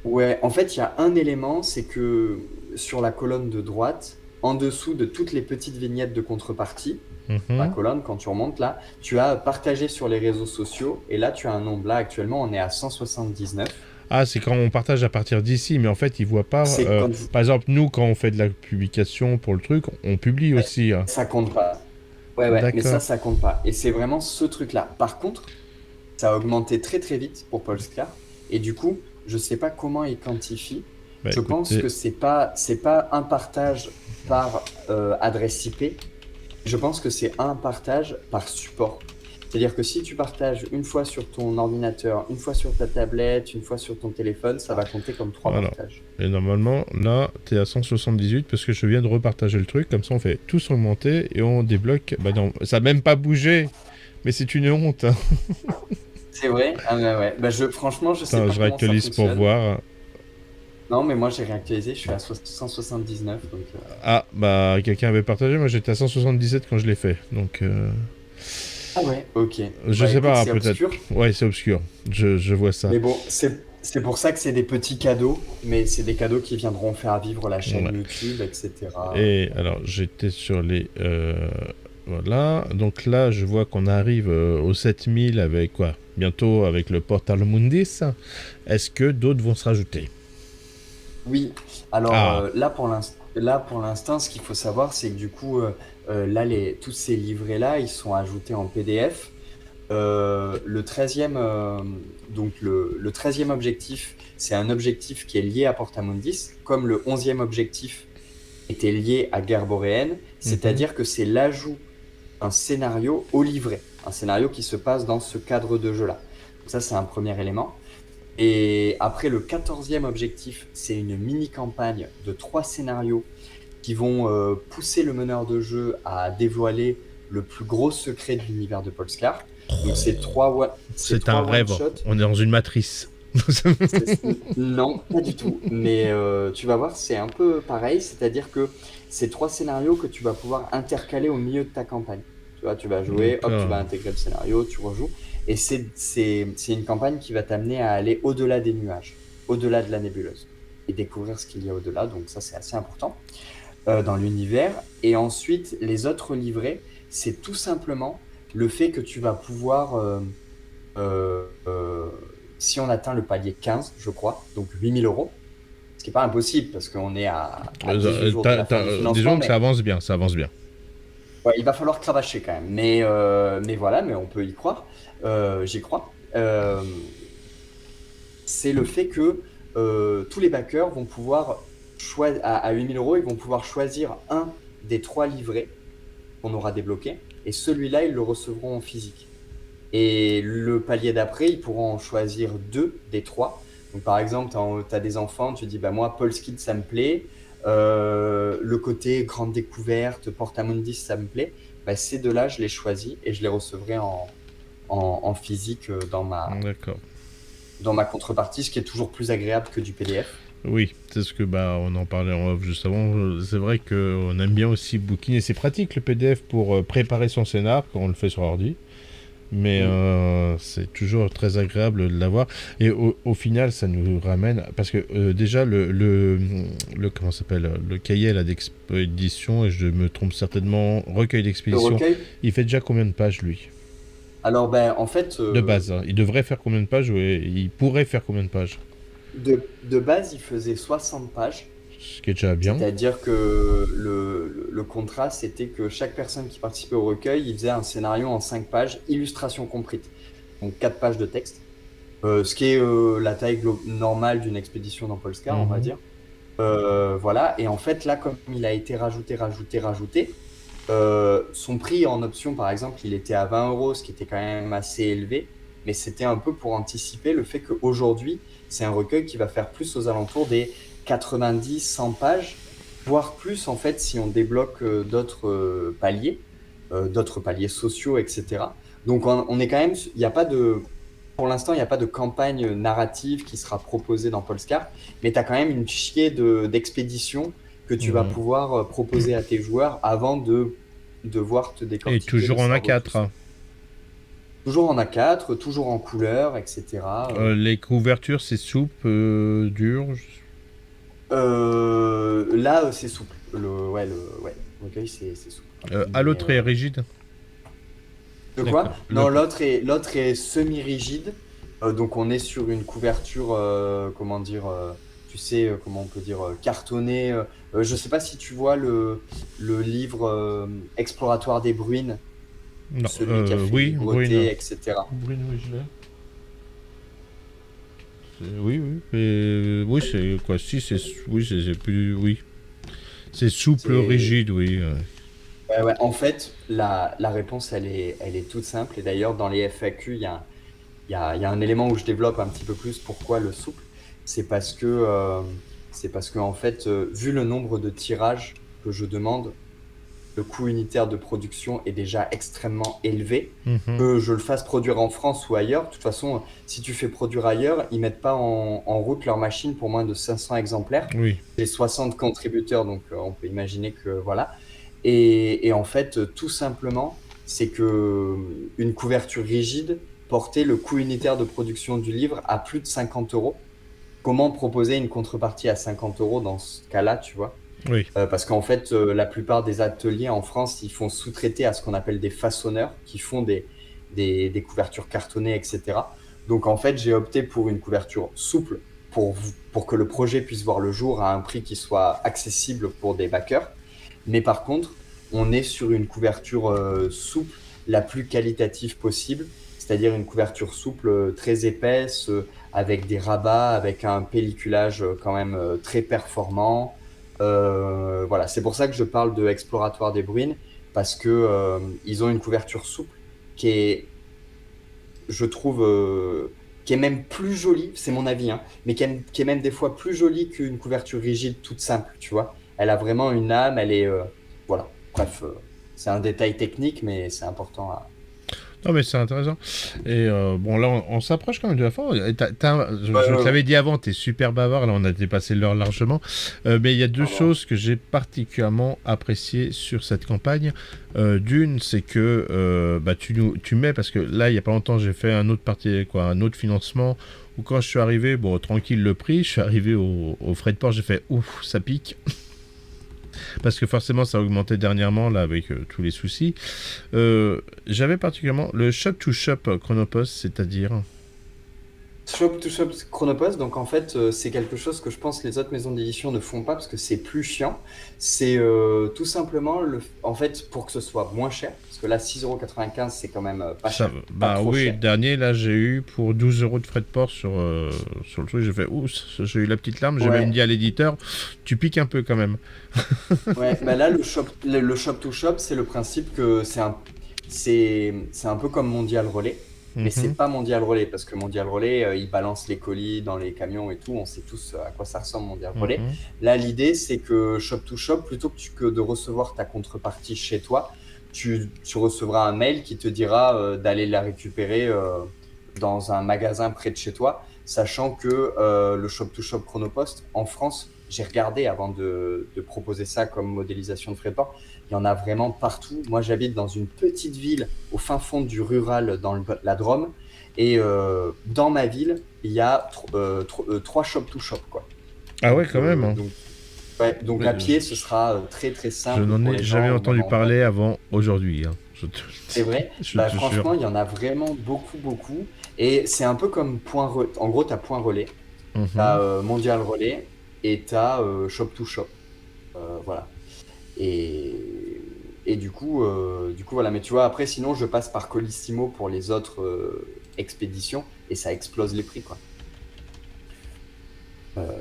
S2: ouais, en fait, il y a un élément, c'est que sur la colonne de droite, en dessous de toutes les petites vignettes de contrepartie, la
S1: Mhm.
S2: colonne, quand tu remontes là, tu as partagé sur les réseaux sociaux, et là, tu as un nombre. Là, actuellement, on est à 179.
S1: Ah, c'est quand on partage à partir d'ici, mais en fait, ils voient pas.
S2: C'est quand vous...
S1: Par exemple, nous, quand on fait de la publication pour le truc, on publie
S2: ouais,
S1: aussi, hein.
S2: ça compte pas. Ouais, mais
S1: D'accord.
S2: ça compte pas. Et c'est vraiment ce truc-là. Par contre, ça a augmenté très, très vite pour Polestar, et du coup, je sais pas comment ils quantifient.
S1: Bah
S2: Je pense
S1: écoutez,
S2: que c'est pas un partage par adresse IP. Je pense que c'est un partage par support. C'est-à-dire que si tu partages une fois sur ton ordinateur, une fois sur ta tablette, une fois sur ton téléphone, ça va compter comme trois
S1: voilà.
S2: partages.
S1: Et normalement, là, t'es à 178 parce que je viens de repartager le truc. Comme ça, on fait tous augmenter et on débloque. Bah non, ça a même pas bougé. Mais c'est une honte, hein.
S2: C'est vrai? Ah ouais. Bah franchement, je sais
S1: Attends,
S2: pas
S1: je
S2: comment ça
S1: réactualise pour
S2: fonctionne.
S1: voir.
S2: Non, mais moi j'ai réactualisé, je suis à 179, donc...
S1: Ah, bah quelqu'un avait partagé. Moi, j'étais à 177 quand je l'ai fait. Donc,
S2: Ah ouais, ok.
S1: je
S2: Bah
S1: sais
S2: écoute,
S1: pas,
S2: c'est
S1: peut-être.
S2: obscur.
S1: Ouais, c'est obscur. Je vois ça.
S2: Mais bon, c'est pour ça que c'est des petits cadeaux, mais c'est des cadeaux qui viendront faire vivre la chaîne
S1: Ouais.
S2: YouTube, etc.
S1: Et alors, j'étais sur les. Voilà. Donc là, je vois qu'on arrive aux 7000 avec quoi? Bientôt avec le Portal Mundis. Est-ce que d'autres vont se rajouter?
S2: Oui, alors
S1: Ah,
S2: là pour l'instant, ce qu'il faut savoir, c'est que du coup, là, tous ces livrets-là, ils sont ajoutés en PDF. Le 13e, le 13e objectif, c'est un objectif qui est lié à Portamundis, comme le 11e objectif était lié à Guerre boréenne,
S1: mhm.
S2: c'est-à-dire que c'est l'ajout d'un scénario au livret, un scénario qui se passe dans ce cadre de jeu-là. Donc ça, c'est un premier élément. Et après, le 14e objectif, c'est une mini-campagne de 3 scénarios qui vont pousser le meneur de jeu à dévoiler le plus gros secret de l'univers de Polescar. Donc, c'est
S1: C'est un
S2: trois
S1: rêve.
S2: one-shots.
S1: On est dans une matrice.
S2: Non, pas du tout. Mais tu vas voir, c'est un peu pareil. C'est-à-dire que c'est 3 scénarios que tu vas pouvoir intercaler au milieu de ta campagne. Tu vois, tu vas jouer, hop, tu vas
S1: D'accord.
S2: intégrer le scénario, tu rejoues. Et c'est une campagne qui va t'amener à aller au-delà des nuages, au-delà de la nébuleuse, et découvrir ce qu'il y a au-delà. Donc ça, c'est assez important dans l'univers. Et ensuite, les autres livrets, c'est tout simplement le fait que tu vas pouvoir, euh, euh, si on atteint le palier 15, je crois, donc 8 000 euros, ce qui n'est pas impossible parce qu'on est à 18 jours de la fin du financement,
S1: Disons que ça
S2: mais
S1: avance bien, ça avance bien.
S2: ouais, il va falloir cravacher quand même. Mais voilà, mais on peut y croire. J'y crois. C'est le fait que tous les backers vont pouvoir choisir, à 8 000 euros, ils vont pouvoir choisir un des 3 livrets qu'on aura débloqués, et celui-là, ils le recevront en physique. Et le palier d'après, ils pourront en choisir 2 des 3. Donc, par exemple, tu as des enfants, tu dis, bah, moi, Paul's Kids, ça me plaît. Le côté grande découverte, Portamundis, ça me plaît. Bah, ces deux-là, je les choisis et je les recevrai en physique
S1: D'accord.
S2: dans ma contrepartie, ce qui est toujours plus agréable que du PDF.
S1: Oui, c'est ce que on en parlait en off juste avant. C'est vrai qu'on aime bien aussi bouquiner. C'est pratique le PDF pour préparer son scénar quand on le fait sur ordi. Mais
S2: Mm.
S1: c'est toujours très agréable de l'avoir. Et au final, ça nous ramène. Parce que déjà, comment ça s'appelle, le cahier là, d'expédition, et je me trompe certainement, recueil
S2: Le
S1: d'expédition,
S2: recueil,
S1: il fait déjà combien de pages lui?
S2: alors ben, en fait,
S1: De base, hein. Il devrait faire combien de pages? Ouais, il pourrait faire combien de pages?
S2: de base, il faisait 60 pages.
S1: Ce qui est déjà bien.
S2: C'est-à-dire que le contrat, c'était que chaque personne qui participait au recueil, il faisait un scénario en 5 pages, illustration comprise. Donc 4 pages de texte. Ce qui est la taille normale d'une expédition dans Polescar, on va
S1: Mhm.
S2: dire. Voilà. Et en fait, là, comme il a été rajouté, son prix en option, par exemple, il était à 20 euros, ce qui était quand même assez élevé. Mais c'était un peu pour anticiper le fait qu'aujourd'hui, c'est un recueil qui va faire plus aux alentours des 90, 100 pages, voire plus, en fait, si on débloque d'autres paliers sociaux, etc. Donc, on est quand même, il n'y a pas de, pour l'instant, il n'y a pas de campagne narrative qui sera proposée dans Polescar, mais tu as quand même une chier d'expéditions que tu vas
S1: Mhm.
S2: pouvoir proposer à tes joueurs avant de devoir te
S1: Et
S2: décortiquer le
S1: toujours en
S2: cerveau tout
S1: A4,
S2: seul.
S1: hein.
S2: Toujours en A4, toujours en couleur, etc.
S1: Les couvertures, c'est souple, dur.
S2: Là, c'est souple. Ouais, le recueil, c'est souple.
S1: À
S2: Mais,
S1: l'autre est rigide.
S2: de quoi?
S1: D'accord.
S2: Non, l'autre est semi-rigide. Donc, on est sur une couverture, comment dire, tu sais, comment on peut dire, cartonnée. Je sais pas si tu vois le livre Exploratoire des Bruines,
S1: Non,
S2: celui qui a fait
S1: oui, Brune.
S2: Libreté, etc.
S1: Brune, oui, je l'ai. Oui, oui. Oui, c'est quoi? Si, oui, c'est plus. Oui. C'est souple,
S2: C'est
S1: rigide, oui.
S2: Ouais, ouais. En fait, la réponse, elle est toute simple. Et d'ailleurs, dans les FAQ, il y a un élément où je développe un petit peu plus pourquoi le souple. C'est parce que, euh, c'est parce que en fait, vu le nombre de tirages que je demande, le coût unitaire de production est déjà extrêmement élevé.
S1: Mhm.
S2: Que je le fasse produire en France ou ailleurs, de toute façon, si tu fais produire ailleurs, ils mettent pas en route leur machine pour moins de 500 exemplaires.
S1: Oui.
S2: J'ai 60 contributeurs, donc on peut imaginer que voilà. Et en fait, tout simplement, c'est que une couverture rigide portait le coût unitaire de production du livre à plus de 50 euros. Comment proposer une contrepartie à 50 euros dans ce cas-là, tu vois?
S1: Oui.
S2: Parce qu'en fait, la plupart des ateliers en France, ils font sous-traiter à ce qu'on appelle des façonneurs qui font des couvertures cartonnées, etc. Donc en fait, j'ai opté pour une couverture souple pour que le projet puisse voir le jour à un prix qui soit accessible pour des backers. Mais par contre, on est sur une couverture souple la plus qualitative possible, c'est-à-dire une couverture souple très épaisse, avec des rabats, avec un pelliculage quand même très performant. Voilà, c'est pour ça que je parle de Exploratoire des Bruines, parce que ils ont une couverture souple qui est, je trouve, qui est même plus jolie, c'est mon avis, hein, mais qui est même des fois plus jolie qu'une couverture rigide toute simple, tu vois. Elle a vraiment une âme, elle est, voilà. Bref, c'est un détail technique, mais c'est important à.
S1: Non, mais c'est intéressant. Et bon, là, on s'approche quand même de la fin.
S2: Ouais,
S1: Je
S2: ouais,
S1: te
S2: ouais.
S1: l'avais dit avant, t'es super bavard. Là, on a dépassé l'heure largement. Mais il y a deux
S2: Pardon.
S1: choses que j'ai particulièrement appréciées sur cette campagne. D'une, c'est que tu mets, parce que là, il n'y a pas longtemps, j'ai fait un autre parti, quoi, un autre financement. Où quand je suis arrivé, bon, tranquille le prix, je suis arrivé au frais de port, j'ai fait ouf, ça pique. Parce que forcément, ça a augmenté dernièrement, là, avec tous les soucis. J'avais particulièrement le shop-to-shop Chronopost, c'est-à-dire.
S2: Shop to shop Chronopost, donc en fait, c'est quelque chose que je pense que les autres maisons d'édition ne font pas parce que c'est plus chiant. C'est tout simplement, en fait, pour que ce soit moins cher, parce que là, 6,95 €, c'est quand même pas
S1: Ça,
S2: cher, pas
S1: bah
S2: trop
S1: oui, le
S2: cher.
S1: dernier, là, j'ai eu pour 12 euros de frais de port sur le truc. J'ai fait ouf, j'ai eu la petite larme. J'ai même
S2: Ouais,
S1: dit à l'éditeur, tu piques un peu quand même.
S2: ouais, bah là, le shop to shop, c'est le principe que c'est un peu comme Mondial Relais. Mais c'est
S1: Mhm,
S2: pas Mondial Relay, parce que Mondial Relay, ils balancent les colis dans les camions et tout. On sait tous à quoi ça ressemble, Mondial Relay.
S1: mhm.
S2: Là, l'idée, c'est que Shop to Shop, plutôt que de recevoir ta contrepartie chez toi, tu recevras un mail qui te dira d'aller la récupérer dans un magasin près de chez toi, sachant que le Shop to Shop Chronopost, en France, j'ai regardé avant de proposer ça comme modélisation de frais de port, il y en a vraiment partout. Moi, j'habite dans une petite ville au fin fond du rural dans la Drôme. Et dans ma ville, il y a trois shop to shop, quoi.
S1: Ah ouais,
S2: Donc,
S1: quand même, hein.
S2: donc
S1: Ouais,
S2: à pied, ce sera très très
S1: je
S2: simple
S1: n'en
S2: pour
S1: ai
S2: les
S1: jamais
S2: gens, ou même
S1: entendu
S2: en
S1: parler
S2: voiture.
S1: avant aujourd'hui, hein. Je te le
S2: C'est
S1: dis,
S2: vrai,
S1: je
S2: bah,
S1: te jure.
S2: franchement, il y en a vraiment beaucoup, beaucoup. Et c'est un peu comme En gros, tu as Point Relais, tu
S1: Mhm.
S2: as Mondial Relais et tu as Shop to Shop. Voilà. Et du coup, voilà. Mais tu vois, après, sinon, je passe par Colissimo pour les autres expéditions et ça explose les prix, quoi.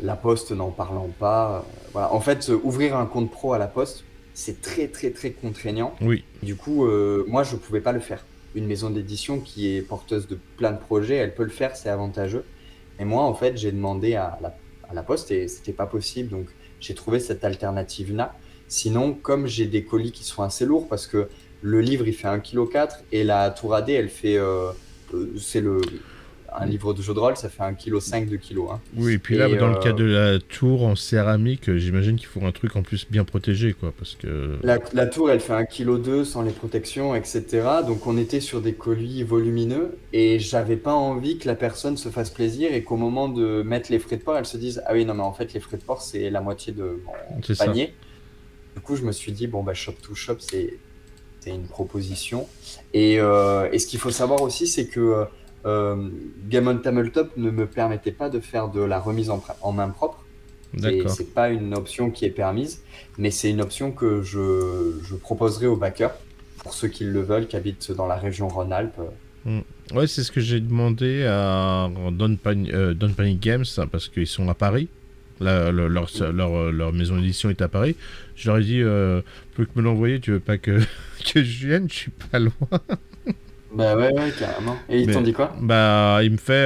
S2: La Poste, n'en parlant pas. Voilà. En fait, ouvrir un compte pro à la Poste, c'est très, très, très contraignant.
S1: Oui,
S2: Du coup, moi, je ne pouvais pas le faire. Une maison d'édition qui est porteuse de plein de projets, elle peut le faire, c'est avantageux. Et moi, en fait, j'ai demandé à la Poste et c'était pas possible. Donc, j'ai trouvé cette alternative-là. Sinon, comme j'ai des colis qui sont assez lourds, parce que le livre, il fait 1,4 kg et la Tour AD, elle fait. Un livre de jeu de rôle, ça fait 1,5 kg, 2 kilos, hein.
S1: oui, et puis là,
S2: Et
S1: dans le cas de la tour en céramique, j'imagine qu'il faut un truc en plus bien protégé, quoi, parce que...
S2: la tour, elle fait 1,2 kg sans les protections, etc. Donc, on était sur des colis volumineux et j'avais pas envie que la personne se fasse plaisir et qu'au moment de mettre les frais de port, elle se dise, ah oui, non, mais en fait, les frais de port, c'est la moitié de mon
S1: C'est ça.
S2: panier. Du coup, je me suis dit, bon, bah, shop to shop, c'est une proposition. Et ce qu'il faut savoir aussi, c'est que Game on Tabletop ne me permettait pas de faire de la remise en main propre.
S1: D'accord.
S2: C'est pas une option qui est permise, mais c'est une option que je proposerai aux backers, pour ceux qui le veulent, qui habitent dans la région Rhône-Alpes.
S1: Mm. Ouais, c'est ce que j'ai demandé à Don't Panic Games, hein, parce qu'ils sont à Paris. Leur maison d'édition est à Paris. Je leur ai dit, plus que me l'envoyer, tu veux pas que, que je vienne, je suis pas loin.
S2: Bah ouais, ouais, carrément. Et ils t'ont
S1: Mais
S2: dit quoi?
S1: bah, il me fait,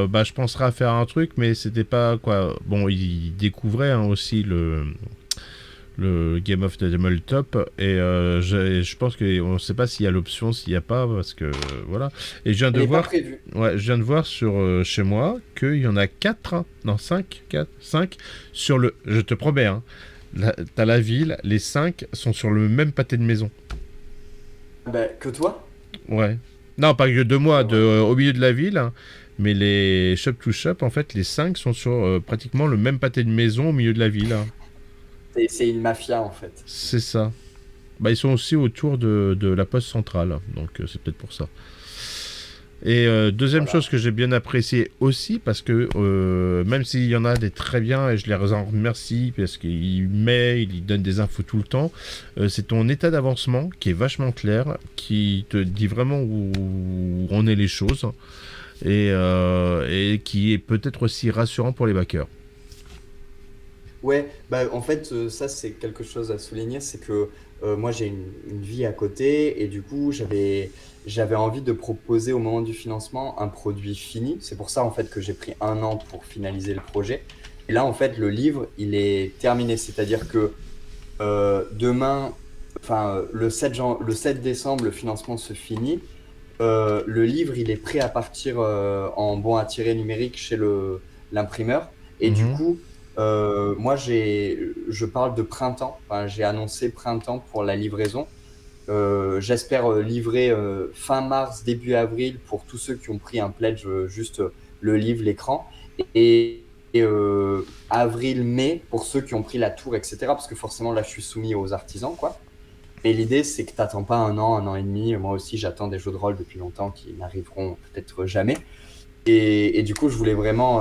S1: bah, je penserais à faire un truc, mais c'était pas quoi. Bon, il découvrait hein, aussi le Game of the Devil Top et je pense qu'on ne sait pas s'il y a l'option, s'il n'y a pas, parce que voilà. Et je viens
S2: Elle
S1: de
S2: n'est pas
S1: voir,
S2: prévue.
S1: ouais, je viens de voir sur chez moi qu'il y en a 4, hein, non 5, 4, 5 sur le. Je te promets, hein, t'as la ville, les 5 sont sur le même pâté de maison.
S2: Bah, que toi?
S1: Ouais. Non, pas que de moi,
S2: Ouais.
S1: au milieu de la ville, hein, mais les shop to shop, en fait, les 5 sont sur pratiquement le même pâté de maison au milieu de la ville, hein.
S2: C'est une mafia, en fait.
S1: C'est ça. Bah, ils sont aussi autour de la poste centrale, donc c'est peut-être pour ça. Et deuxième
S2: Voilà.
S1: chose que j'ai bien apprécié aussi, parce que même s'il y en a des très bien, et je les en remercie, parce il donne des infos tout le temps, c'est ton état d'avancement qui est vachement clair, qui te dit vraiment où on est les choses, et qui est peut-être aussi rassurant pour les backers.
S2: Ouais, bah en fait, ça c'est quelque chose à souligner, c'est que moi j'ai une vie à côté et du coup j'avais envie de proposer au moment du financement un produit fini. C'est pour ça en fait que j'ai pris 1 an pour finaliser le projet. Et là en fait le livre il est terminé, c'est-à-dire que demain, enfin le 7 décembre le financement se finit. Le livre il est prêt à partir en bon à tirer numérique chez l'imprimeur et du
S1: Mhm.
S2: coup moi, je parle de printemps. Enfin, j'ai annoncé printemps pour la livraison. J'espère livrer fin mars, début avril pour tous ceux qui ont pris un pledge, juste le livre, l'écran. Et avril, mai pour ceux qui ont pris la tour, etc. Parce que forcément, là, je suis soumis aux artisans, quoi. Mais l'idée, c'est que tu n'attends pas 1 an, 1 an et demi. Moi aussi, j'attends des jeux de rôle depuis longtemps qui n'arriveront peut-être jamais. Et du coup, je voulais vraiment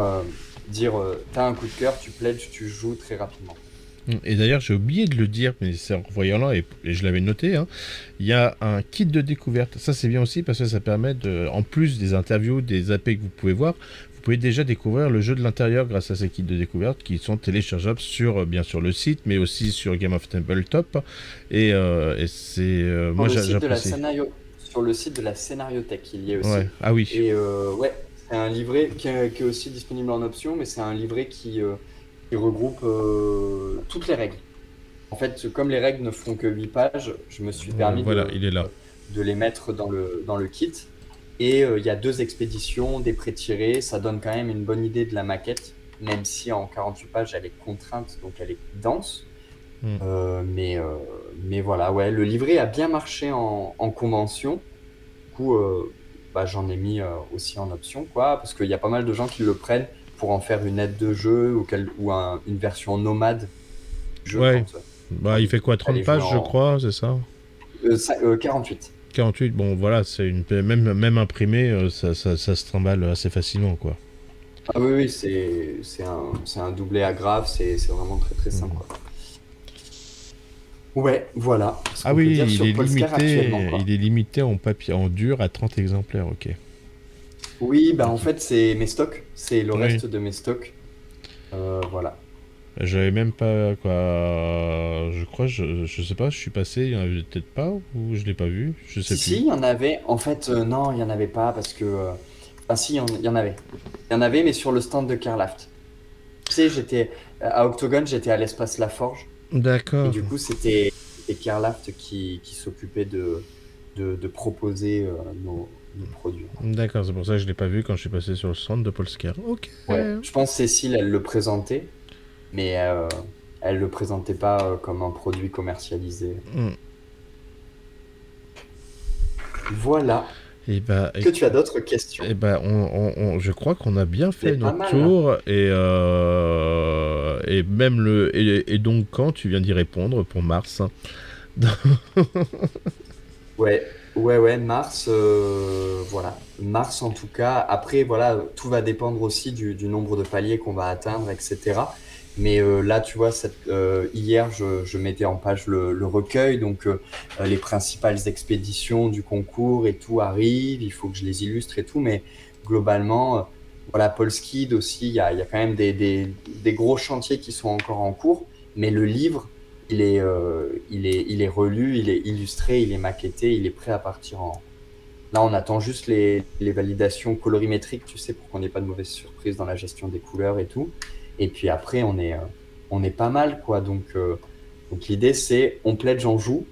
S2: dire, t'as un coup de cœur, tu pledges, tu joues très rapidement.
S1: Et d'ailleurs, j'ai oublié de le dire, mais c'est en voyant là, et je l'avais noté, hein, il y a un kit de découverte. Ça, c'est bien aussi parce que ça permet, en plus des interviews, des AP que vous pouvez voir, vous pouvez déjà découvrir le jeu de l'intérieur grâce à ces kits de découverte qui sont téléchargeables sur, bien sûr, le site, mais aussi sur Game of Tabletop. Et c'est.
S2: Sur
S1: Moi,
S2: le site de la
S1: j'apprécie.
S2: scénario... sur le site de la Scénariothèque, il y est aussi.
S1: Ouais. Ah oui.
S2: Et ouais, c'est un livret qui est aussi disponible en option, mais c'est un livret qui regroupe toutes les règles. En fait, comme les règles ne font que 8 pages, je me suis permis
S1: Voilà, il est là.
S2: de les mettre dans le kit. Et il y a 2 expéditions, des pré-tirés, ça donne quand même une bonne idée de la maquette, même si en 48 pages, elle est contrainte, donc elle est dense.
S1: Mm.
S2: Mais voilà, ouais, le livret a bien marché en convention. Du coup, bah, j'en ai mis aussi en option, quoi, parce qu'il y a pas mal de gens qui le prennent pour en faire une aide de jeu ou une version nomade du jeu
S1: Ouais.
S2: quand
S1: Bah, il fait quoi, 30
S2: allez jouer
S1: pages, je crois, c'est ça?
S2: 48.
S1: 48, bon, voilà, c'est même imprimé, ça se trimballe assez facilement, quoi.
S2: Ah oui, oui, c'est un doublé agrafe, c'est vraiment très très simple,
S1: Mm.
S2: quoi. Ouais, voilà ce
S1: Ah
S2: qu'on peut dire
S1: oui,
S2: sur Polescar actuellement, quoi.
S1: il est limité en papier, en dur à 30 exemplaires, ok.
S2: Oui, bah en
S1: Ok.
S2: fait, c'est mes stocks, c'est le
S1: Oui,
S2: reste de mes stocks. Voilà.
S1: j'avais même pas, quoi, je crois, je sais pas, je suis passé, il y en avait peut-être pas, ou je l'ai pas vu, je sais
S2: Si, si,
S1: plus.
S2: il y en avait. En fait, non, il n'y en avait pas parce que. Ah, si, il y en avait. Il y en avait, mais sur le stand de Carlaft. Tu sais, j'étais à Octogone, j'étais à l'espace La Forge. Et
S1: D'accord,
S2: du coup, c'était Carlaft qui s'occupait de proposer nos produits.
S1: d'accord, c'est pour ça que je l'ai pas vu quand je suis passé sur le centre de Polsker. Ok.
S2: Ouais, je pense que Cécile, elle le présentait, mais elle le présentait pas comme un produit commercialisé.
S1: Hmm.
S2: Voilà.
S1: Et bah,
S2: Est-ce que tu as d'autres questions?
S1: eh ben, je crois qu'on a bien
S2: C'est
S1: fait
S2: pas
S1: notre
S2: mal, hein.
S1: tour et même et donc quand tu viens d'y répondre pour Mars.
S2: Ouais, ouais, ouais, Mars, voilà. Mars, en tout cas. Après, voilà, tout va dépendre aussi du nombre de paliers qu'on va atteindre, etc. Mais là, tu vois, hier, je mettais en page le recueil. Donc, les principales expéditions du concours et tout arrivent. Il faut que je les illustre et tout. Mais globalement, voilà, Polskid aussi, il y a quand même des gros chantiers qui sont encore en cours. Mais le livre, il est relu, il est illustré, il est maquetté, il est prêt à partir en. Là, on attend juste les validations colorimétriques, tu sais, pour qu'on n'ait pas de mauvaises surprises dans la gestion des couleurs et tout. Et puis après, on est pas mal, quoi. Donc l'idée, c'est on pledge, on joue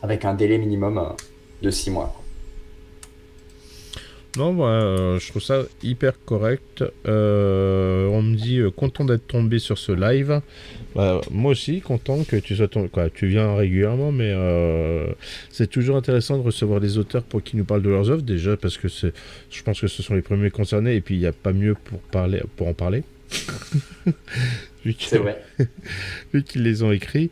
S2: avec un délai minimum de 6 mois, quoi.
S1: Non, bah, je trouve ça hyper correct. On me dit content d'être tombé sur ce live. Bah, moi aussi, content que tu sois tombé. Quoi, tu viens régulièrement, mais c'est toujours intéressant de recevoir des auteurs pour qu'ils nous parlent de leurs œuvres. Déjà, parce que je pense que ce sont les premiers concernés, et puis il n'y a pas mieux pour en parler. vu
S2: C'est
S1: que-
S2: vrai.
S1: vu qu'ils les ont écrits.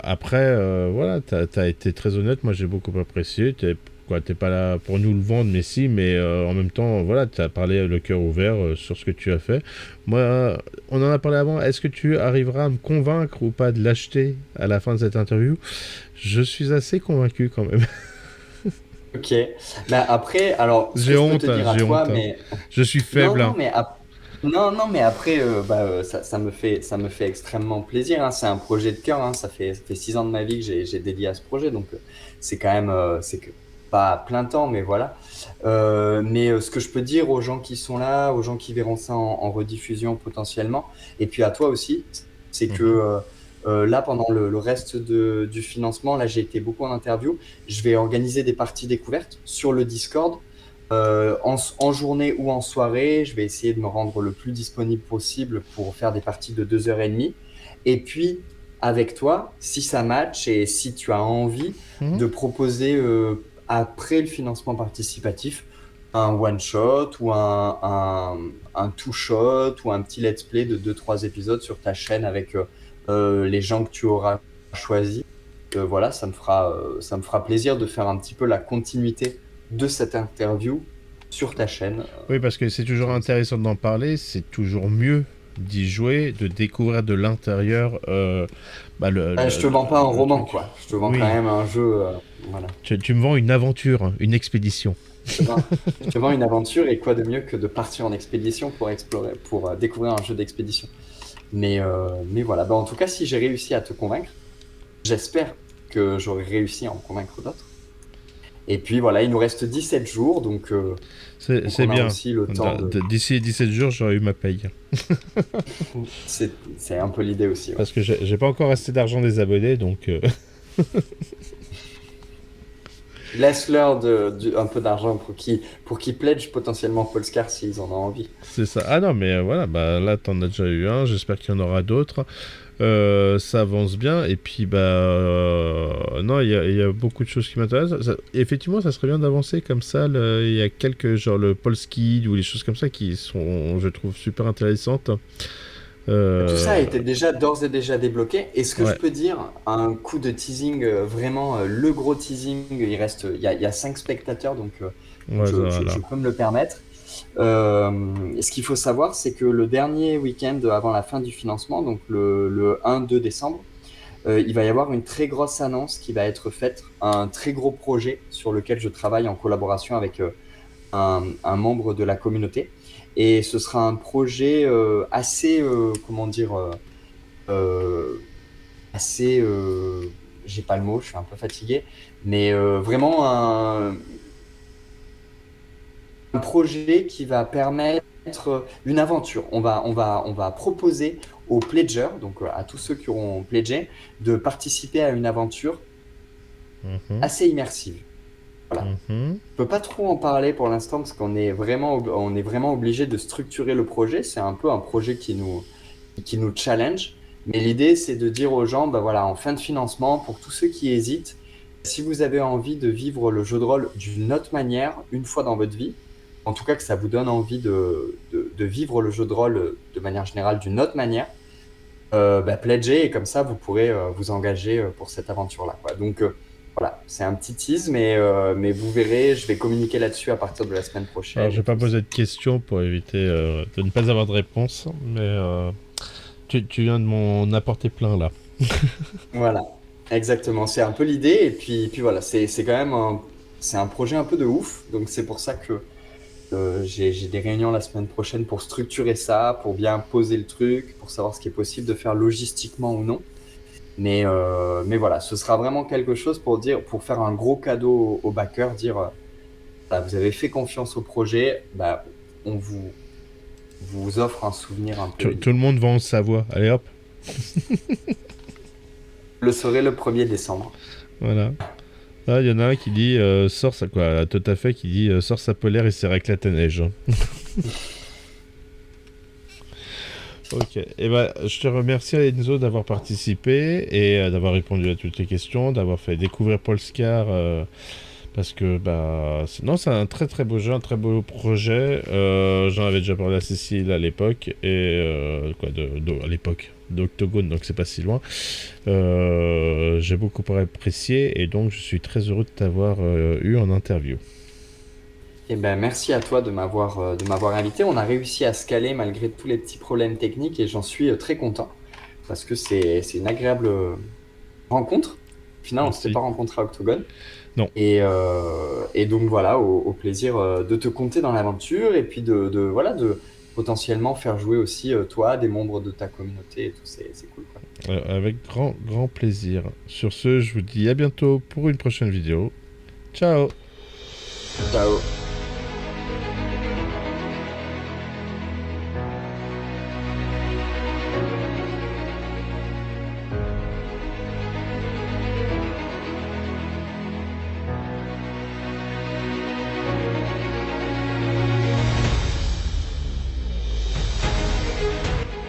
S1: Après, voilà, t'as été très honnête. Moi, j'ai beaucoup apprécié. T'es pas là pour nous le vendre, mais si, mais en même temps, voilà, t'as parlé le cœur ouvert sur ce que tu as fait. Moi, on en a parlé avant. Est-ce que tu arriveras à me convaincre ou pas de l'acheter à la fin de cette interview? Je suis assez convaincu quand même.
S2: Ok. Bah après, alors, ce que
S1: J'ai
S2: je peux te
S1: honte, hein,
S2: dire à
S1: j'ai
S2: toi,
S1: honte, hein.
S2: mais
S1: Je suis
S2: non,
S1: faible,
S2: non,
S1: hein.
S2: non, non, mais après, bah, ça me fait extrêmement plaisir, hein. C'est un projet de cœur, hein. Ça fait 6 ans de ma vie que j'ai dédié à ce projet, donc c'est quand même, c'est que pas à plein temps, mais voilà. Mais ce que je peux dire aux gens qui sont là, aux gens qui verront ça en rediffusion potentiellement, et puis à toi aussi, c'est que
S1: Mhm.
S2: là, pendant le reste du financement, là, j'ai été beaucoup en interview. Je vais organiser des parties découvertes sur le Discord en journée ou en soirée. Je vais essayer de me rendre le plus disponible possible pour faire des parties de 2h30. Et puis, avec toi, si ça match et si tu as envie
S1: Mhm.
S2: de proposer après le financement participatif un one-shot ou un two-shot ou un petit let's play de 2-3 épisodes sur ta chaîne avec les gens que tu auras choisis. Voilà, ça me fera plaisir de faire un petit peu la continuité de cette interview sur ta chaîne.
S1: Oui, parce que c'est toujours
S2: Comme ça.
S1: intéressant d'en parler, c'est toujours mieux d'y jouer, de découvrir de l'intérieur bah,
S2: Je te vends pas un
S1: le
S2: roman,
S1: truc.
S2: quoi. Je te vends quand
S1: Oui,
S2: même un jeu. Voilà.
S1: tu me vends une aventure, hein, une expédition.
S2: Je te vends une aventure et quoi de mieux que de partir en expédition pour explorer, pour découvrir un jeu d'expédition. Mais voilà. Bah, en tout cas, si j'ai réussi à te convaincre, j'espère que j'aurai réussi à en convaincre d'autres. Et puis voilà, il nous reste 17 jours, donc
S1: C'est
S2: on a
S1: bien.
S2: aussi le temps de...
S1: D'ici 17 jours, j'aurai eu ma paye.
S2: C'est un peu l'idée aussi, ouais.
S1: Parce que j'ai pas encore assez d'argent des abonnés, donc
S2: Laisse-leur un peu d'argent pour qu'ils pledgent potentiellement Polescar s'ils en ont envie.
S1: c'est ça. Ah non, mais voilà, bah là, t'en as déjà eu un. J'espère qu'il y en aura d'autres. Ça avance bien. Et puis, bah, non, il y a beaucoup de choses qui m'intéressent. Effectivement, ça serait bien d'avancer comme ça. Il y a quelques, genre le Polskid ou les choses comme ça qui sont, je trouve, super intéressantes.
S2: Tout ça a
S1: Euh,
S2: été déjà d'ores et déjà débloqué. Est-ce que je
S1: ouais,
S2: peux dire un coup de teasing, vraiment le gros teasing, il y a 5 spectateurs, donc
S1: ouais, voilà.
S2: je peux me le permettre. Ce qu'il faut savoir, c'est que le dernier week-end avant la fin du financement, donc le 1-2 décembre, il va y avoir une très grosse annonce qui va être faite, un très gros projet sur lequel je travaille en collaboration avec un membre de la communauté. Et ce sera un projet assez, comment dire, euh, assez, j'ai pas le mot, je suis un peu fatigué, mais vraiment un projet qui va permettre une aventure. On va proposer aux pledgers, donc à tous ceux qui auront pledgé, de participer à une aventure
S1: Mhm,
S2: assez immersive. Voilà.
S1: mhm.
S2: Je peux pas trop en parler pour l'instant parce on est vraiment obligé de structurer le projet. C'est un peu un projet qui nous challenge. Mais l'idée, c'est de dire aux gens, bah voilà, en fin de financement, pour tous ceux qui hésitent, si vous avez envie de vivre le jeu de rôle d'une autre manière, une fois dans votre vie, en tout cas que ça vous donne envie de vivre le jeu de rôle de manière générale d'une autre manière, bah, pledgez et comme ça, vous pourrez vous engager pour cette aventure-là, quoi. Voilà, c'est un petit tease, mais vous verrez, je vais communiquer là-dessus à partir de la semaine
S1: Alors,
S2: prochaine
S1: je
S2: et
S1: vais pas
S2: tout.
S1: poser de questions pour éviter de ne pas avoir de réponse, mais tu viens de m'en apporter plein là.
S2: Voilà, exactement. C'est un peu l'idée. Puis voilà, c'est quand même c'est un projet un peu de ouf. Donc c'est pour ça que j'ai des réunions la semaine prochaine pour structurer ça, pour bien poser le truc, pour savoir ce qui est possible de faire logistiquement ou non. Mais voilà, ce sera vraiment quelque chose pour dire, pour faire un gros cadeau aux backers, dire, voilà, vous avez fait confiance au projet, bah, on vous offre un souvenir un peu
S1: Tout le
S2: unique.
S1: monde vend sa voix. Allez hop,
S2: Je le saurai le 1er décembre.
S1: voilà. Ah, il y en a un qui dit sors ça quoi, tout à fait, qui dit sors sa polaire et ses raclettes à neige. Ok. Et ben, je te remercie Enzo d'avoir participé et d'avoir répondu à toutes les questions, d'avoir fait découvrir Polescar parce que bah non, c'est un très très beau jeu, un très beau projet. J'en avais déjà parlé à Cécile à l'époque et quoi à l'époque d'Octogone, donc c'est pas si loin. J'ai beaucoup apprécié et donc je suis très heureux de t'avoir eu en interview.
S2: Eh ben, merci à toi de m'avoir invité. On a réussi à se caler malgré tous les petits problèmes techniques et j'en suis très content parce que c'est une agréable rencontre. Au final, on ne s'était
S1: Merci.
S2: pas rencontré à Octogone.
S1: Non.
S2: Et donc voilà, au plaisir de te compter dans l'aventure et puis voilà, de potentiellement faire jouer aussi toi, des membres de ta communauté et tout, c'est cool, quoi.
S1: Avec grand, grand plaisir. Sur ce, je vous dis à bientôt pour une prochaine vidéo. Ciao!
S2: Ciao.